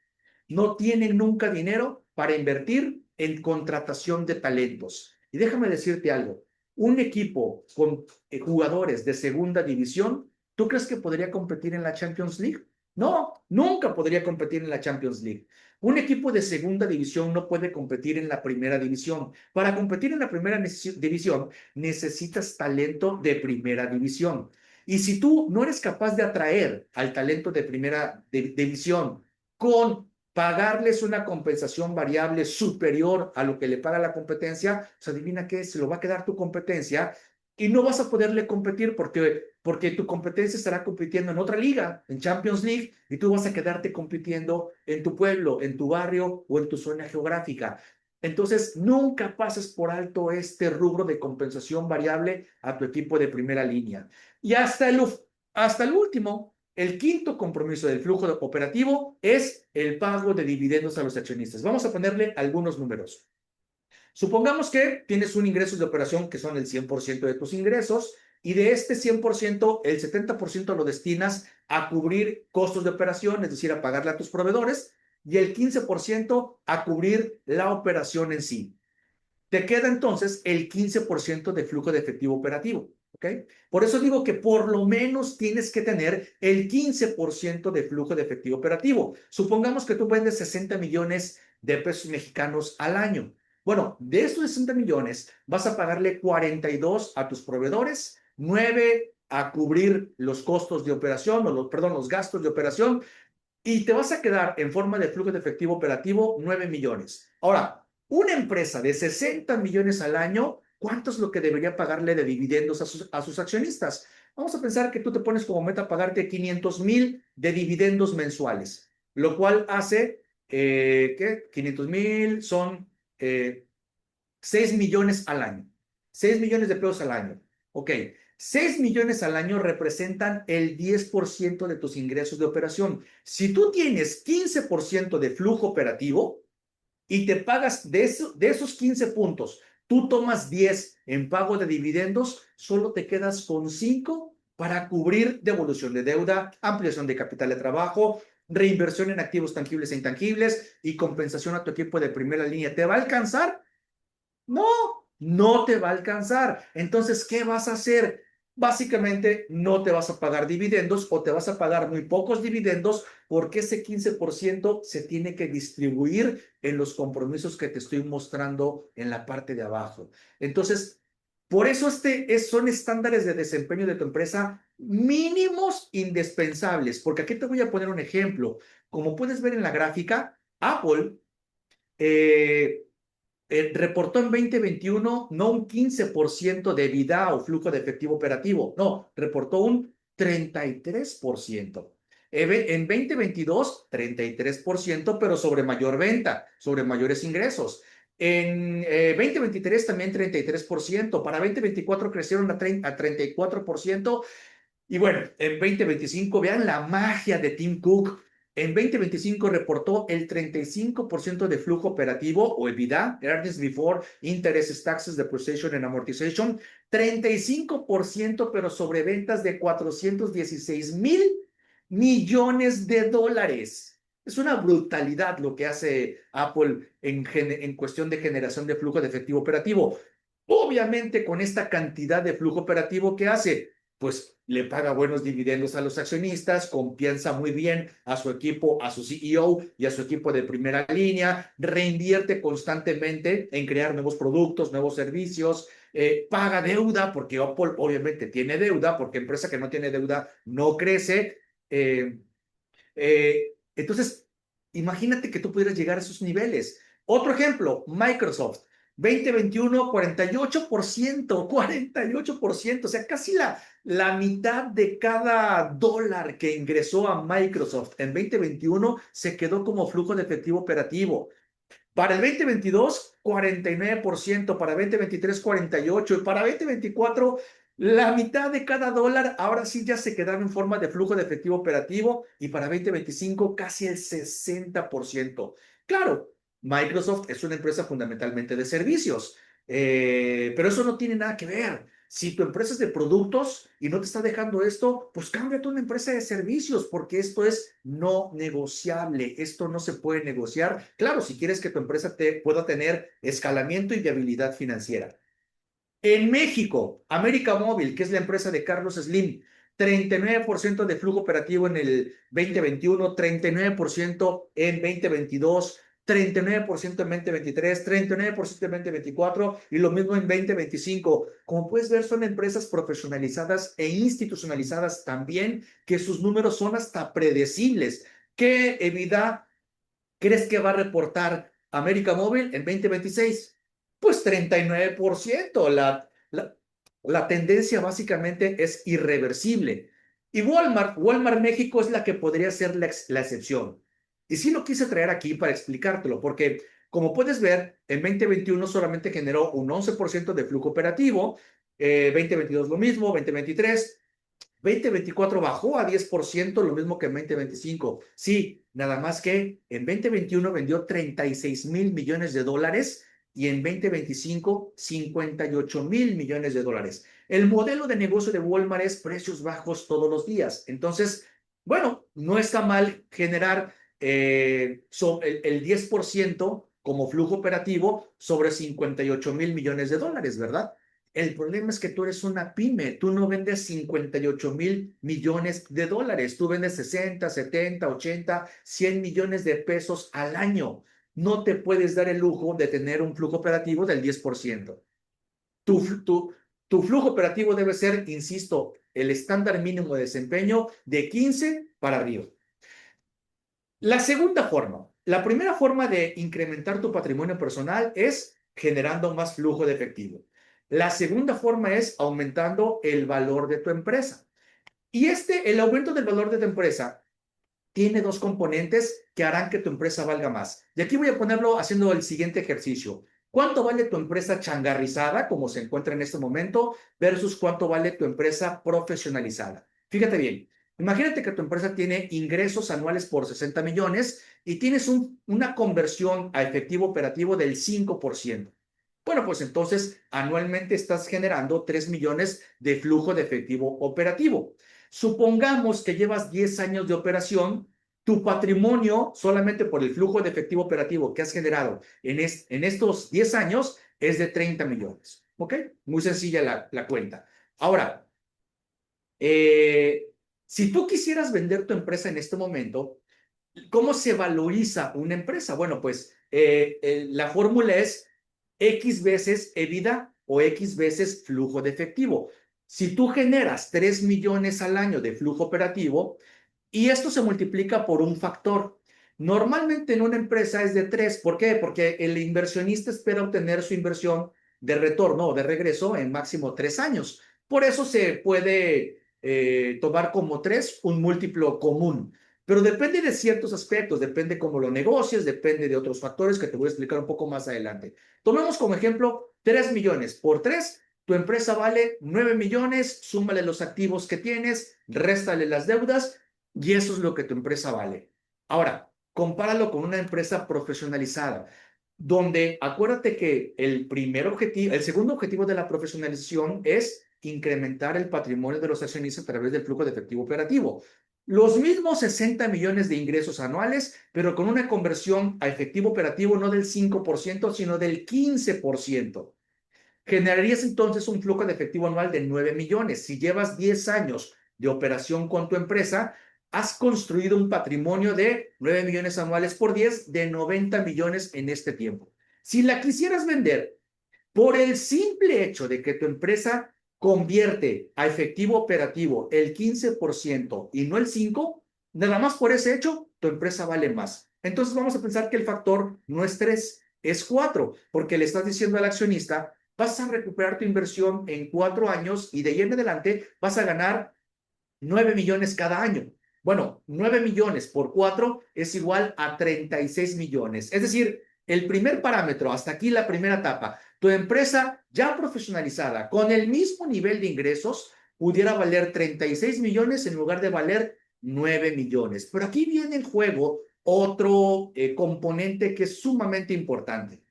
No tienen nunca dinero para invertir en contratación de talentos. Y déjame decirte algo, un equipo con jugadores de segunda división, ¿tú crees que podría competir en la Champions League? No, nunca podría competir en la Champions League. Un equipo de segunda división no puede competir en la primera división. Para competir en la primera división necesitas talento de primera división. Y si tú no eres capaz de atraer al talento de primera división con pagarles una compensación variable superior a lo que le paga la competencia, pues adivina qué, se lo va a quedar tu competencia y no vas a poderle competir porque tu competencia estará compitiendo en otra liga, en Champions League, y tú vas a quedarte compitiendo en tu pueblo, en tu barrio o en tu zona geográfica. Entonces, nunca pases por alto este rubro de compensación variable a tu equipo de primera línea. Y hasta el último, el quinto compromiso del flujo operativo es el pago de dividendos a los accionistas. Vamos a ponerle algunos números. Supongamos que tienes un ingreso de operación que son el 100% de tus ingresos y de este 100%, el 70% lo destinas a cubrir costos de operación, es decir, a pagarle a tus proveedores, y el 15% a cubrir la operación en sí. Te queda entonces el 15% de flujo de efectivo operativo. ¿Ok? Por eso digo que por lo menos tienes que tener el 15% de flujo de efectivo operativo. Supongamos que tú vendes 60 millones de pesos mexicanos al año. Bueno, de estos 60 millones vas a pagarle 42 a tus proveedores, 9 a cubrir los costos de operación, los gastos de operación, y te vas a quedar en forma de flujo de efectivo operativo 9 millones. Ahora, una empresa de 60 millones al año, ¿cuánto es lo que debería pagarle de dividendos a sus accionistas? Vamos a pensar que tú te pones como meta pagarte 500,000 de dividendos mensuales, lo cual hace que 500,000 son 6 millones al año. 6 millones de pesos al año. Ok, 6 millones al año representan el 10% de tus ingresos de operación. Si tú tienes 15% de flujo operativo y te pagas de esos 15 puntos, tú tomas 10 en pago de dividendos, solo te quedas con 5 para cubrir devolución de deuda, ampliación de capital de trabajo, reinversión en activos tangibles e intangibles y compensación a tu equipo de primera línea. ¿Te va a alcanzar? No, no te va a alcanzar. Entonces, ¿qué vas a hacer? Básicamente, no te vas a pagar dividendos o te vas a pagar muy pocos dividendos porque ese 15% se tiene que distribuir en los compromisos que te estoy mostrando en la parte de abajo. Entonces, por eso son estándares de desempeño de tu empresa mínimos indispensables. Porque aquí te voy a poner un ejemplo. Como puedes ver en la gráfica, Apple eh, reportó en 2021 no un 15% de EBITDA o flujo de efectivo operativo, no, reportó un 33%. En 2022, 33%, pero sobre mayor venta, sobre mayores ingresos. En 2023 también 33%, para 2024 crecieron a 34%. Y bueno, en 2025, vean la magia de Tim Cook. En 2025 reportó el 35% de flujo operativo o EBITDA, Earnings Before Interest, Taxes, Depreciation and Amortization, 35%, pero sobre ventas de 416,000 millones de dólares. Es una brutalidad lo que hace Apple en cuestión de generación de flujo de efectivo operativo. Obviamente, con esta cantidad de flujo operativo, ¿qué hace? pues le paga buenos dividendos a los accionistas, compensa muy bien a su equipo, a su CEO y a su equipo de primera línea, reinvierte constantemente en crear nuevos productos, nuevos servicios, paga deuda, porque Apple obviamente tiene deuda, porque empresa que no tiene deuda no crece. Eh, entonces, imagínate que tú pudieras llegar a esos niveles. Otro ejemplo, Microsoft. 2021, 48%, 48%, o sea, casi la mitad de cada dólar que ingresó a Microsoft en 2021 se quedó como flujo de efectivo operativo. Para el 2022, 49%, para 2023, 48%, y para 2024, la mitad de cada dólar ahora sí ya se quedaba en forma de flujo de efectivo operativo, y para 2025 casi el 60%. Claro, Microsoft es una empresa fundamentalmente de servicios, pero eso no tiene nada que ver. Si tu empresa es de productos y no te está dejando esto, pues cámbiate a una empresa de servicios, porque esto es no negociable. Esto no se puede negociar. Claro, si quieres que tu empresa pueda tener escalamiento y viabilidad financiera. En México, América Móvil, que es la empresa de Carlos Slim, 39% de flujo operativo en el 2021, 39% en 2022, 39% en 2023, 39% en 2024 y lo mismo en 2025. Como puedes ver, son empresas profesionalizadas e institucionalizadas también, que sus números son hasta predecibles. ¿Qué EBITDA crees que va a reportar América Móvil en 2026? Pues 39%. La tendencia básicamente es irreversible. Y Walmart México es la que podría ser la excepción. Y sí lo quise traer aquí para explicártelo, porque como puedes ver, en 2021 solamente generó un 11% de flujo operativo, 2022 lo mismo, 2023 2024 bajó a 10%, lo mismo que en 2025. Sí, nada más que en 2021 vendió 36,000 millones de dólares y en 2025 58,000 millones de dólares. El modelo de negocio de Walmart es precios bajos todos los días. Entonces, bueno, no está mal generar el 10% como flujo operativo sobre 58,000 millones de dólares, ¿verdad? El problema es que tú eres una pyme, tú no vendes 58,000 millones de dólares, tú vendes 60, 70, 80, 100 millones de pesos al año. No te puedes dar el lujo de tener un flujo operativo del 10%. Tu, tu, tu flujo operativo debe ser, insisto, el estándar mínimo de desempeño de 15 para arriba. La segunda forma, la primera forma de incrementar tu patrimonio personal es generando más flujo de efectivo. La segunda forma es aumentando el valor de tu empresa. Y el aumento del valor de tu empresa tiene dos componentes que harán que tu empresa valga más. Y aquí voy a ponerlo haciendo el siguiente ejercicio. ¿Cuánto vale tu empresa changarrizada, como se encuentra en este momento, versus cuánto vale tu empresa profesionalizada? Fíjate bien. Imagínate que tu empresa tiene ingresos anuales por 60 millones y tienes una conversión a efectivo operativo del 5%. Bueno, pues entonces anualmente estás generando 3 millones de flujo de efectivo operativo. Supongamos que llevas 10 años de operación, tu patrimonio solamente por el flujo de efectivo operativo que has generado en estos 10 años es de 30 millones. ¿Ok? Muy sencilla la cuenta. Ahora, si tú quisieras vender tu empresa en este momento, ¿cómo se valoriza una empresa? Bueno, pues la fórmula es X veces EBITDA o X veces flujo de efectivo. Si tú generas 3 millones al año de flujo operativo y esto se multiplica por un factor, normalmente en una empresa es de 3. ¿Por qué? Porque el inversionista espera obtener su inversión de retorno o de regreso en máximo 3 años. Por eso se puede tomar como 3 un múltiplo común. Pero depende de ciertos aspectos, depende cómo lo negocies, depende de otros factores que te voy a explicar un poco más adelante. Tomemos como ejemplo 3 millones. Por 3, tu empresa vale 9 millones, súmale los activos que tienes, réstale las deudas y eso es lo que tu empresa vale. Ahora, compáralo con una empresa profesionalizada, donde acuérdate que el segundo objetivo de la profesionalización es incrementar el patrimonio de los accionistas a través del flujo de efectivo operativo. Los mismos 60 millones de ingresos anuales, pero con una conversión a efectivo operativo no del 5%, sino del 15%. generarías entonces un flujo de efectivo anual de 9 millones. Si llevas 10 años de operación con tu empresa, has construido un patrimonio de 9 millones anuales por 10, de 90 millones en este tiempo. Si la quisieras vender por el simple hecho de que tu empresa convierte a efectivo operativo el 15% y no el 5%, nada más por ese hecho, tu empresa vale más. Entonces vamos a pensar que el factor no es 3, es 4, porque le estás diciendo al accionista, vas a recuperar tu inversión en 4 años y de ahí en adelante vas a ganar 9 millones cada año. Bueno, 9 millones por 4 es igual a 36 millones. Es decir, el primer parámetro, hasta aquí la primera etapa, tu empresa ya profesionalizada con el mismo nivel de ingresos pudiera valer 36 millones en lugar de valer 9 millones. Pero aquí viene en juego otro componente que es sumamente importante.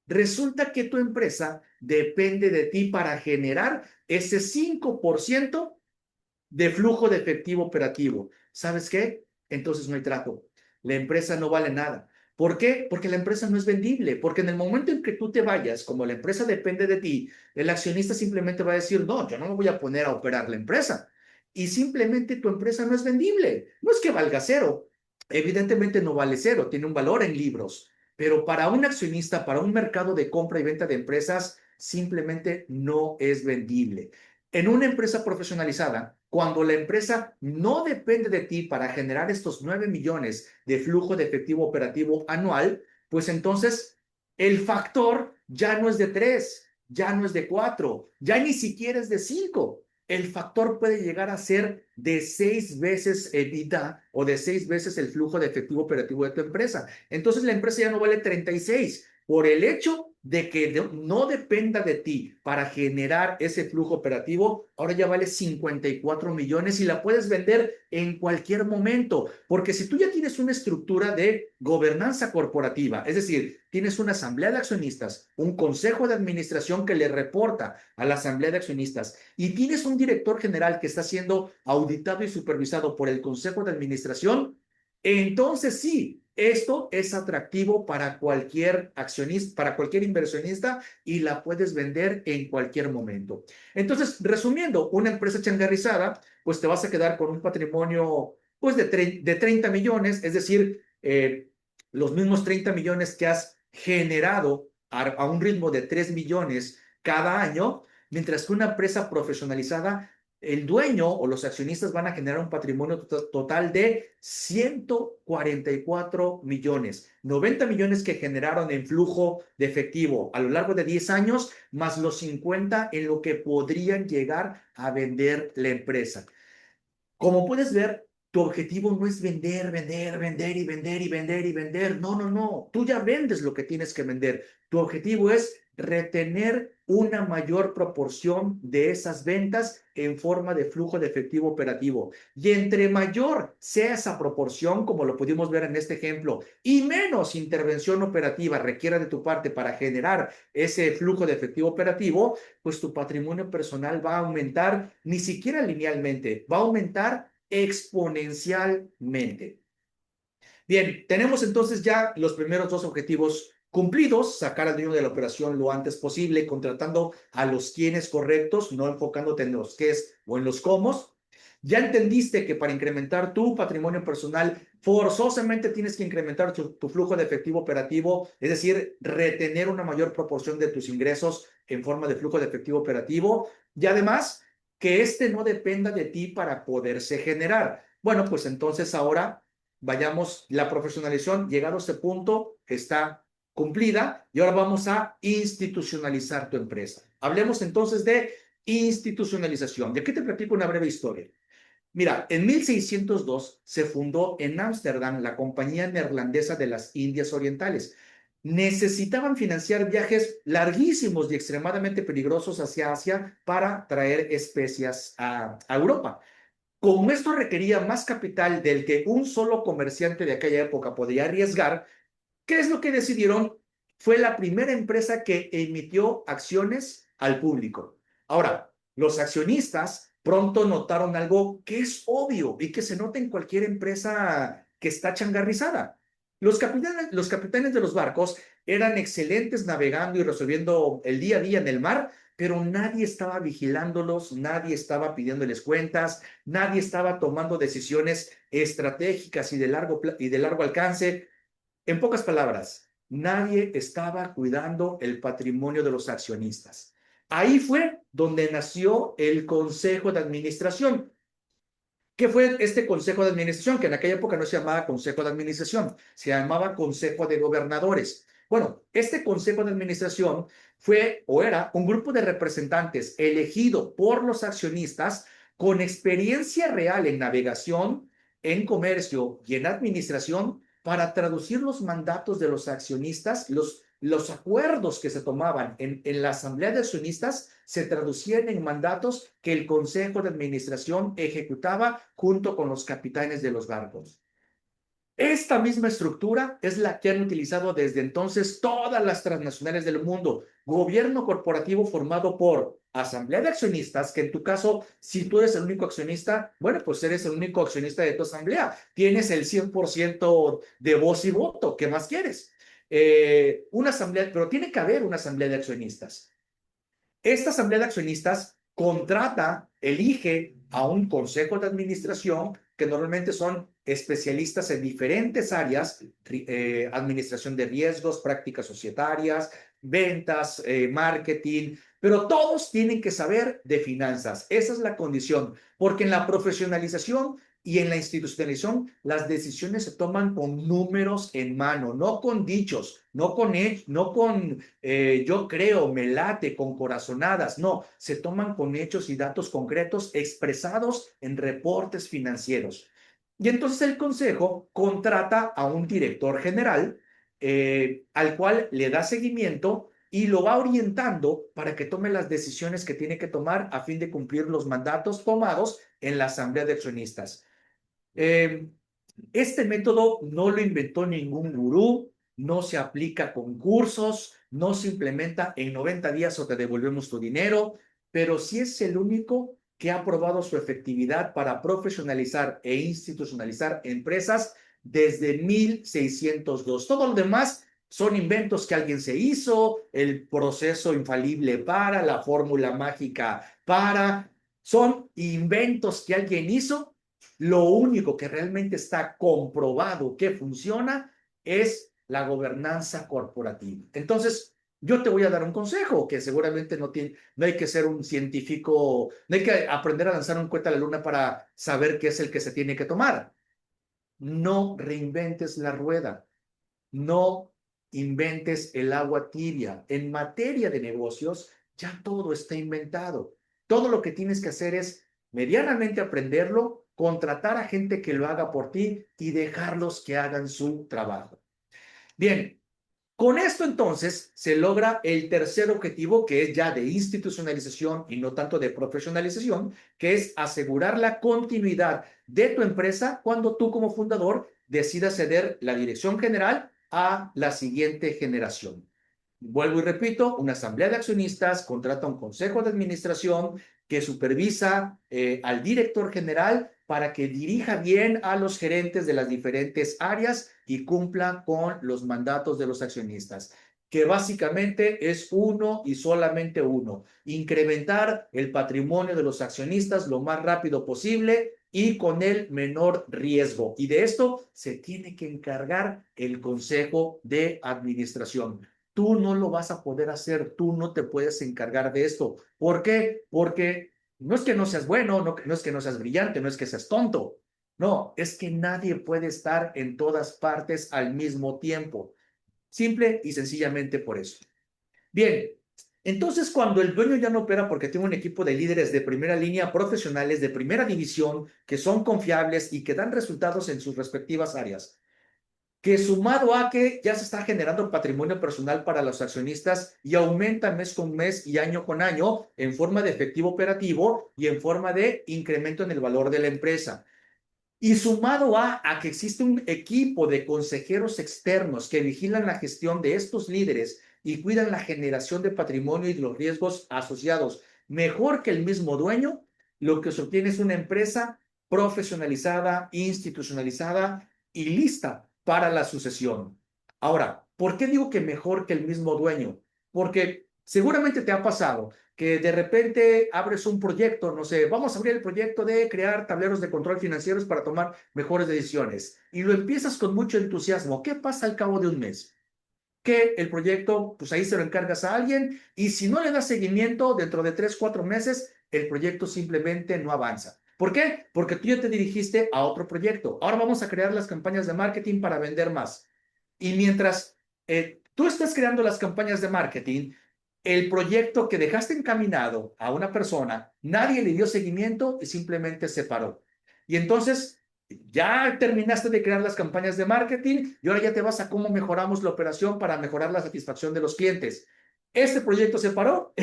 Resulta que tu empresa depende de ti para generar ese 5% de flujo de efectivo operativo. ¿Sabes qué? Entonces no hay trato. La empresa no vale nada. ¿Por qué? Porque la empresa no es vendible. Porque en el momento en que tú te vayas, como la empresa depende de ti, el accionista simplemente va a decir, no, yo no me voy a poner a operar la empresa. Y simplemente tu empresa no es vendible. No es que valga cero. Evidentemente no vale cero, tiene un valor en libros. Pero para un accionista, para un mercado de compra y venta de empresas, simplemente no es vendible. En una empresa profesionalizada, cuando la empresa no depende de ti para generar estos 9 millones de flujo de efectivo operativo anual, pues entonces el factor ya no es de 3, ya no es de 4, ya ni siquiera es de 5. El factor puede llegar a ser de 6 veces EBITDA o de 6 veces el flujo de efectivo operativo de tu empresa. Entonces la empresa ya no vale 36 por el hecho de que no dependa de ti para generar ese flujo operativo, ahora ya vale 54 millones y la puedes vender en cualquier momento, porque si tú ya tienes una estructura de gobernanza corporativa, es decir, tienes una asamblea de accionistas, un consejo de administración que le reporta a la asamblea de accionistas y tienes un director general que está siendo auditado y supervisado por el consejo de administración, entonces sí, esto es atractivo para cualquier accionista, para cualquier inversionista y la puedes vender en cualquier momento. Entonces, resumiendo, una empresa changarrizada, pues te vas a quedar con un patrimonio pues de 30 millones, es decir, los mismos 30 millones que has generado a un ritmo de 3 millones cada año, mientras que una empresa profesionalizada el dueño o los accionistas van a generar un patrimonio total de 144 millones, 90 millones que generaron en flujo de efectivo a lo largo de 10 años, más los 50 en lo que podrían llegar a vender la empresa. Como puedes ver, tu objetivo no es vender, vender, vender y vender y vender y vender. No, no, no. Tú ya vendes lo que tienes que vender. Tu objetivo es retener una mayor proporción de esas ventas en forma de flujo de efectivo operativo. Y entre mayor sea esa proporción, como lo pudimos ver en este ejemplo, y menos intervención operativa requiera de tu parte para generar ese flujo de efectivo operativo, pues tu patrimonio personal va a aumentar ni siquiera linealmente, va a aumentar exponencialmente. Bien, tenemos entonces ya los primeros dos objetivos cumplidos, sacar al dueño de la operación lo antes posible, contratando a los quienes correctos, no enfocándote en los qués o en los cómo. Ya entendiste que para incrementar tu patrimonio personal, forzosamente tienes que incrementar tu flujo de efectivo operativo, es decir, retener una mayor proporción de tus ingresos en forma de flujo de efectivo operativo y además que este no dependa de ti para poderse generar. Bueno, pues entonces ahora vayamos, la profesionalización, llegado a este punto, está cumplida y ahora vamos a institucionalizar tu empresa. Hablemos entonces de institucionalización. ¿De qué te platico una breve historia? Mira, en 1602 se fundó en Ámsterdam la Compañía Neerlandesa de las Indias Orientales. Necesitaban financiar viajes larguísimos y extremadamente peligrosos hacia Asia para traer especias a Europa. Como esto requería más capital del que un solo comerciante de aquella época podía arriesgar, ¿qué es lo que decidieron? Fue la primera empresa que emitió acciones al público. Ahora, los accionistas pronto notaron algo que es obvio y que se nota en cualquier empresa que está changarrizada. Los capitanes de los barcos eran excelentes navegando y resolviendo el día a día en el mar, pero nadie estaba vigilándolos, nadie estaba pidiéndoles cuentas, nadie estaba tomando decisiones estratégicas y de largo alcance. En pocas palabras, nadie estaba cuidando el patrimonio de los accionistas. Ahí fue donde nació el Consejo de Administración. ¿Qué fue este Consejo de Administración? Que en aquella época no se llamaba Consejo de Administración, se llamaba Consejo de Gobernadores. Bueno, este Consejo de Administración fue o era un grupo de representantes elegido por los accionistas con experiencia real en navegación, en comercio y en administración para traducir los mandatos de los accionistas, los acuerdos que se tomaban en la asamblea de accionistas se traducían en mandatos que el Consejo de Administración ejecutaba junto con los capitanes de los barcos. Esta misma estructura es la que han utilizado desde entonces todas las transnacionales del mundo. Gobierno corporativo formado por asamblea de accionistas, que en tu caso, si tú eres el único accionista, bueno, pues eres el único accionista de tu asamblea. Tienes el 100% de voz y voto. ¿Qué más quieres? Una asamblea, pero tiene que haber una asamblea de accionistas. Esta asamblea de accionistas contrata, elige a un consejo de administración que normalmente son especialistas en diferentes áreas, administración de riesgos, prácticas societarias, ventas, marketing, pero todos tienen que saber de finanzas. Esa es la condición, porque en la profesionalización y en la institucionalización, las decisiones se toman con números en mano, no con dichos, no con yo creo, me late, con corazonadas. No, se toman con hechos y datos concretos expresados en reportes financieros. Y entonces el consejo contrata a un director general al cual le da seguimiento y lo va orientando para que tome las decisiones que tiene que tomar a fin de cumplir los mandatos tomados en la asamblea de accionistas. Eh, este método no lo inventó ningún gurú, no se aplica a concursos, no se implementa en 90 días o te devolvemos tu dinero, pero sí es el único que ha probado su efectividad para profesionalizar e institucionalizar empresas desde 1602. Todo lo demás son inventos que alguien se hizo, el proceso infalible para, la fórmula mágica para, son inventos que alguien hizo. Lo único que realmente está comprobado que funciona es la gobernanza corporativa. Entonces, yo te voy a dar un consejo que seguramente no hay que ser un científico, no hay que aprender a lanzar un cohete a la luna para saber qué es el que se tiene que tomar. No reinventes la rueda, no inventes el agua tibia. En materia de negocios, ya todo está inventado. Todo lo que tienes que hacer es medianamente aprenderlo, contratar a gente que lo haga por ti y dejarlos que hagan su trabajo. Bien, con esto entonces se logra el tercer objetivo, que es ya de institucionalización y no tanto de profesionalización, que es asegurar la continuidad de tu empresa cuando tú como fundador decidas ceder la dirección general a la siguiente generación. Vuelvo y repito, una asamblea de accionistas contrata un consejo de administración que supervisa al director general para que dirija bien a los gerentes de las diferentes áreas y cumpla con los mandatos de los accionistas, que básicamente es uno y solamente uno: incrementar el patrimonio de los accionistas lo más rápido posible y con el menor riesgo. Y de esto se tiene que encargar el consejo de administración. Tú no lo vas a poder hacer, tú no te puedes encargar de esto. ¿Por qué? Porque no es que no seas bueno, no es que no seas brillante, no es que seas tonto. No, es que nadie puede estar en todas partes al mismo tiempo. Simple y sencillamente por eso. Bien, entonces cuando el dueño ya no opera porque tiene un equipo de líderes de primera línea, profesionales de primera división, que son confiables y que dan resultados en sus respectivas áreas, que sumado a que ya se está generando patrimonio personal para los accionistas y aumenta mes con mes y año con año en forma de efectivo operativo y en forma de incremento en el valor de la empresa. Y sumado a que existe un equipo de consejeros externos que vigilan la gestión de estos líderes y cuidan la generación de patrimonio y los riesgos asociados mejor que el mismo dueño, lo que se obtiene es una empresa profesionalizada, institucionalizada y lista para la sucesión. Ahora, ¿por qué digo que mejor que el mismo dueño? Porque seguramente te ha pasado que de repente abres un proyecto, no sé, vamos a abrir el proyecto de crear tableros de control financieros para tomar mejores decisiones y lo empiezas con mucho entusiasmo. ¿Qué pasa al cabo de un mes? Que el proyecto, pues ahí se lo encargas a alguien y si no le das seguimiento dentro de 3, 4 meses, el proyecto simplemente no avanza. ¿Por qué? Porque tú ya te dirigiste a otro proyecto. Ahora vamos a crear las campañas de marketing para vender más. Y mientras tú estás creando las campañas de marketing, el proyecto que dejaste encaminado a una persona, nadie le dio seguimiento y simplemente se paró. Y entonces ya terminaste de crear las campañas de marketing y ahora ya te vas a cómo mejoramos la operación para mejorar la satisfacción de los clientes. Este proyecto se paró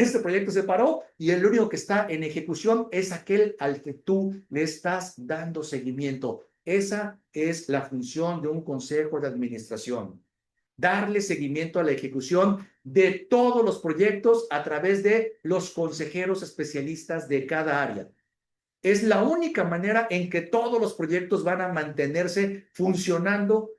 y el único que está en ejecución es aquel al que tú le estás dando seguimiento. Esa es la función de un consejo de administración. Darle seguimiento a la ejecución de todos los proyectos a través de los consejeros especialistas de cada área. Es la única manera en que todos los proyectos van a mantenerse funcionando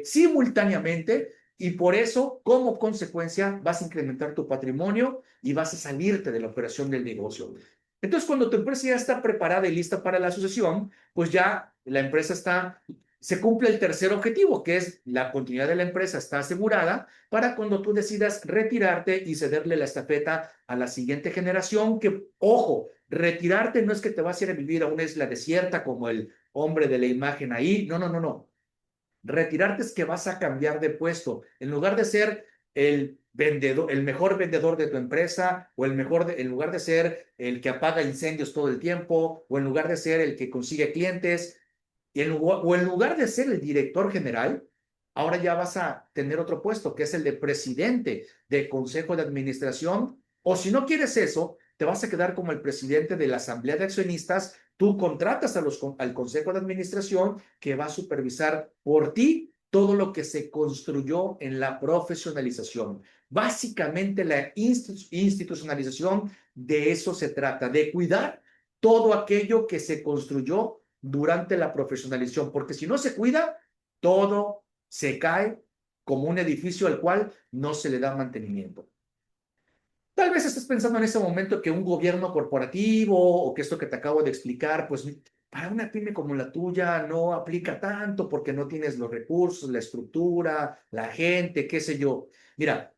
simultáneamente y por eso, como consecuencia, vas a incrementar tu patrimonio y vas a salirte de la operación del negocio. Entonces, cuando tu empresa ya está preparada y lista para la sucesión, pues ya la empresa se cumple el tercer objetivo, que es la continuidad de la empresa está asegurada para cuando tú decidas retirarte y cederle la estafeta a la siguiente generación, que, ojo, retirarte no es que te vas a ir a vivir a una isla desierta como el hombre de la imagen ahí. No, no, no, no. Retirarte es que vas a cambiar de puesto. En lugar de ser el vendedor, el mejor vendedor de tu empresa, o en lugar de ser el que apaga incendios todo el tiempo, o en lugar de ser el que consigue clientes, o en lugar de ser el director general, ahora ya vas a tener otro puesto, que es el de presidente de consejo de administración, o si no quieres eso, te vas a quedar como el presidente de la asamblea de accionistas, tú contratas al consejo de administración que va a supervisar por ti todo lo que se construyó en la profesionalización. Básicamente la institucionalización de eso se trata, de cuidar todo aquello que se construyó durante la profesionalización, porque si no se cuida, todo se cae como un edificio al cual no se le da mantenimiento. Tal vez estés pensando en ese momento que un gobierno corporativo o que esto que te acabo de explicar, pues para una pyme como la tuya no aplica tanto porque no tienes los recursos, la estructura, la gente, qué sé yo. Mira,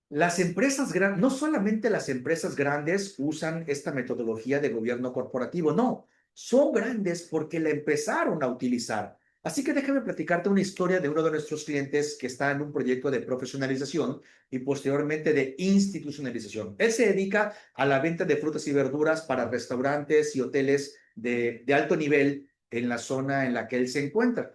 las empresas grandes, no solamente las empresas grandes usan esta metodología de gobierno corporativo, no, son grandes porque la empezaron a utilizar. Así que déjame platicarte una historia de uno de nuestros clientes que está en un proyecto de profesionalización y posteriormente de institucionalización. Él se dedica a la venta de frutas y verduras para restaurantes y hoteles de alto nivel en la zona en la que él se encuentra.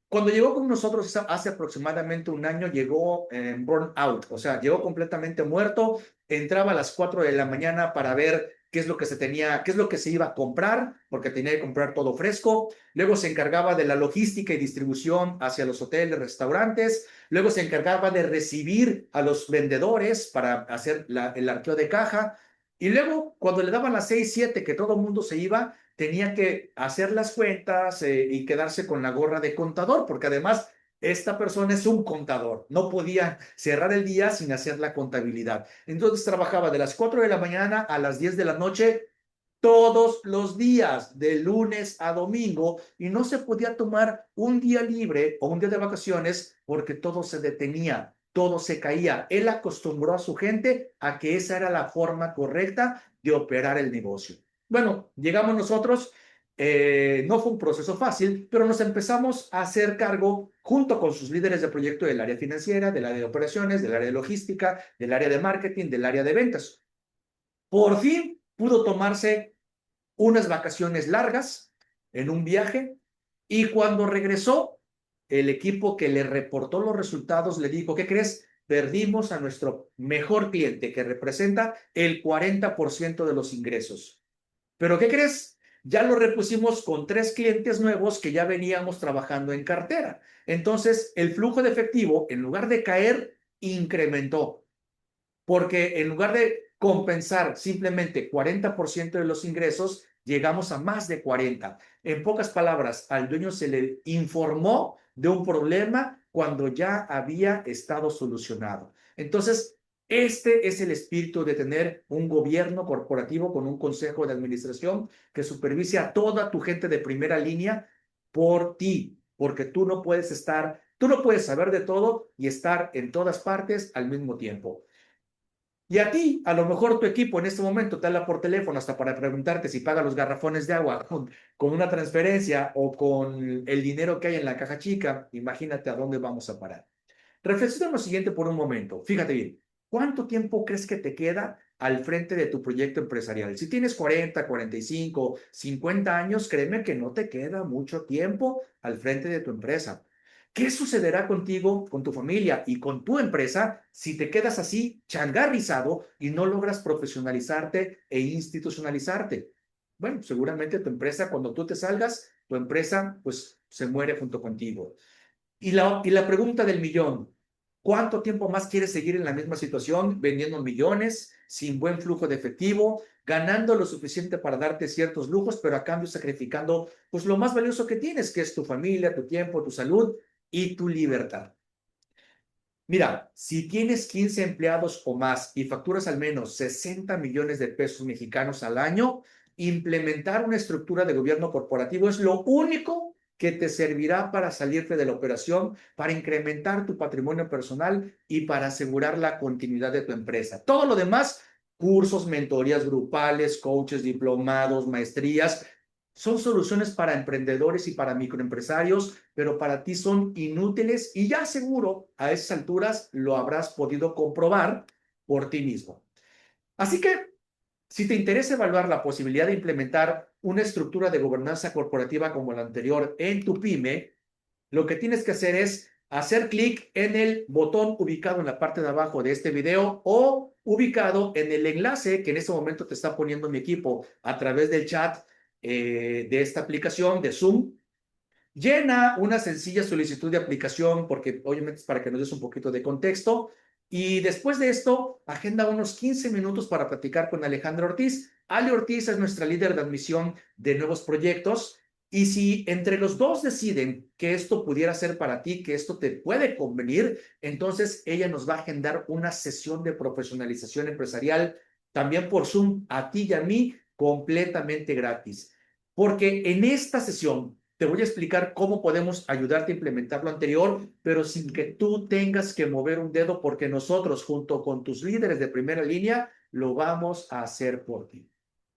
Cuando llegó con nosotros hace aproximadamente un año, llegó en burnout, o sea, llegó completamente muerto, entraba a las 4 de la mañana para ver qué es lo que se tenía, qué es lo que se iba a comprar, porque tenía que comprar todo fresco, luego se encargaba de la logística y distribución hacia los hoteles, restaurantes, luego se encargaba de recibir a los vendedores para hacer el arqueo de caja, y luego cuando le daban las 6, 7, que todo el mundo se iba, tenía que hacer las cuentas y quedarse con la gorra de contador, porque además esta persona es un contador, no podía cerrar el día sin hacer la contabilidad. Entonces trabajaba de las 4 de la mañana a las 10 de la noche todos los días, de lunes a domingo, y no se podía tomar un día libre o un día de vacaciones porque todo se detenía, todo se caía. Él acostumbró a su gente a que esa era la forma correcta de operar el negocio. Bueno, llegamos nosotros, no fue un proceso fácil, pero nos empezamos a hacer cargo junto con sus líderes de proyecto del área financiera, del área de operaciones, del área de logística, del área de marketing, del área de ventas. Por fin pudo tomarse unas vacaciones largas en un viaje y cuando regresó, el equipo que le reportó los resultados le dijo, ¿qué crees? Perdimos a nuestro mejor cliente que representa el 40% de los ingresos. ¿Pero qué crees? Ya lo repusimos con 3 clientes nuevos que ya veníamos trabajando en cartera. Entonces, el flujo de efectivo, en lugar de caer, incrementó porque en lugar de compensar simplemente 40% de los ingresos, llegamos a más de 40. En pocas palabras, al dueño se le informó de un problema cuando ya había estado solucionado. Entonces, este es el espíritu de tener un gobierno corporativo con un consejo de administración que supervise a toda tu gente de primera línea por ti, porque tú no puedes saber de todo y estar en todas partes al mismo tiempo. Y a ti, a lo mejor tu equipo en este momento te habla por teléfono hasta para preguntarte si paga los garrafones de agua con una transferencia o con el dinero que hay en la caja chica. Imagínate a dónde vamos a parar. Reflexiona lo siguiente por un momento. Fíjate bien, ¿cuánto tiempo crees que te queda al frente de tu proyecto empresarial? Si tienes 40, 45, 50 años, créeme que no te queda mucho tiempo al frente de tu empresa. ¿Qué sucederá contigo, con tu familia y con tu empresa si te quedas así changarrizado y no logras profesionalizarte e institucionalizarte? Bueno, seguramente tu empresa, cuando tú te salgas, tu empresa pues se muere junto contigo. Y la pregunta del millón, ¿cuánto tiempo más quieres seguir en la misma situación, vendiendo millones, sin buen flujo de efectivo, ganando lo suficiente para darte ciertos lujos, pero a cambio sacrificando pues lo más valioso que tienes, que es tu familia, tu tiempo, tu salud y tu libertad? Mira, si tienes 15 empleados o más y facturas al menos 60 millones de pesos mexicanos al año, implementar una estructura de gobierno corporativo es lo único que te servirá para salirte de la operación, para incrementar tu patrimonio personal y para asegurar la continuidad de tu empresa. Todo lo demás, cursos, mentorías grupales, coaches, diplomados, maestrías, son soluciones para emprendedores y para microempresarios, pero para ti son inútiles y ya seguro a esas alturas lo habrás podido comprobar por ti mismo. Así que si te interesa evaluar la posibilidad de implementar una estructura de gobernanza corporativa como la anterior en tu pyme, lo que tienes que hacer es hacer clic en el botón ubicado en la parte de abajo de este video o ubicado en el enlace que en este momento te está poniendo mi equipo a través del chat de esta aplicación de Zoom. Llena una sencilla solicitud de aplicación porque obviamente es para que nos des un poquito de contexto. Y después de esto, agenda unos 15 minutos para platicar con Alejandra Ortiz. Ale Ortiz es nuestra líder de admisión de nuevos proyectos. Y si entre los dos deciden que esto pudiera ser para ti, que esto te puede convenir, entonces ella nos va a agendar una sesión de profesionalización empresarial también por Zoom a ti y a mí completamente gratis. Porque en esta sesión te voy a explicar cómo podemos ayudarte a implementar lo anterior, pero sin que tú tengas que mover un dedo, porque nosotros, junto con tus líderes de primera línea, lo vamos a hacer por ti.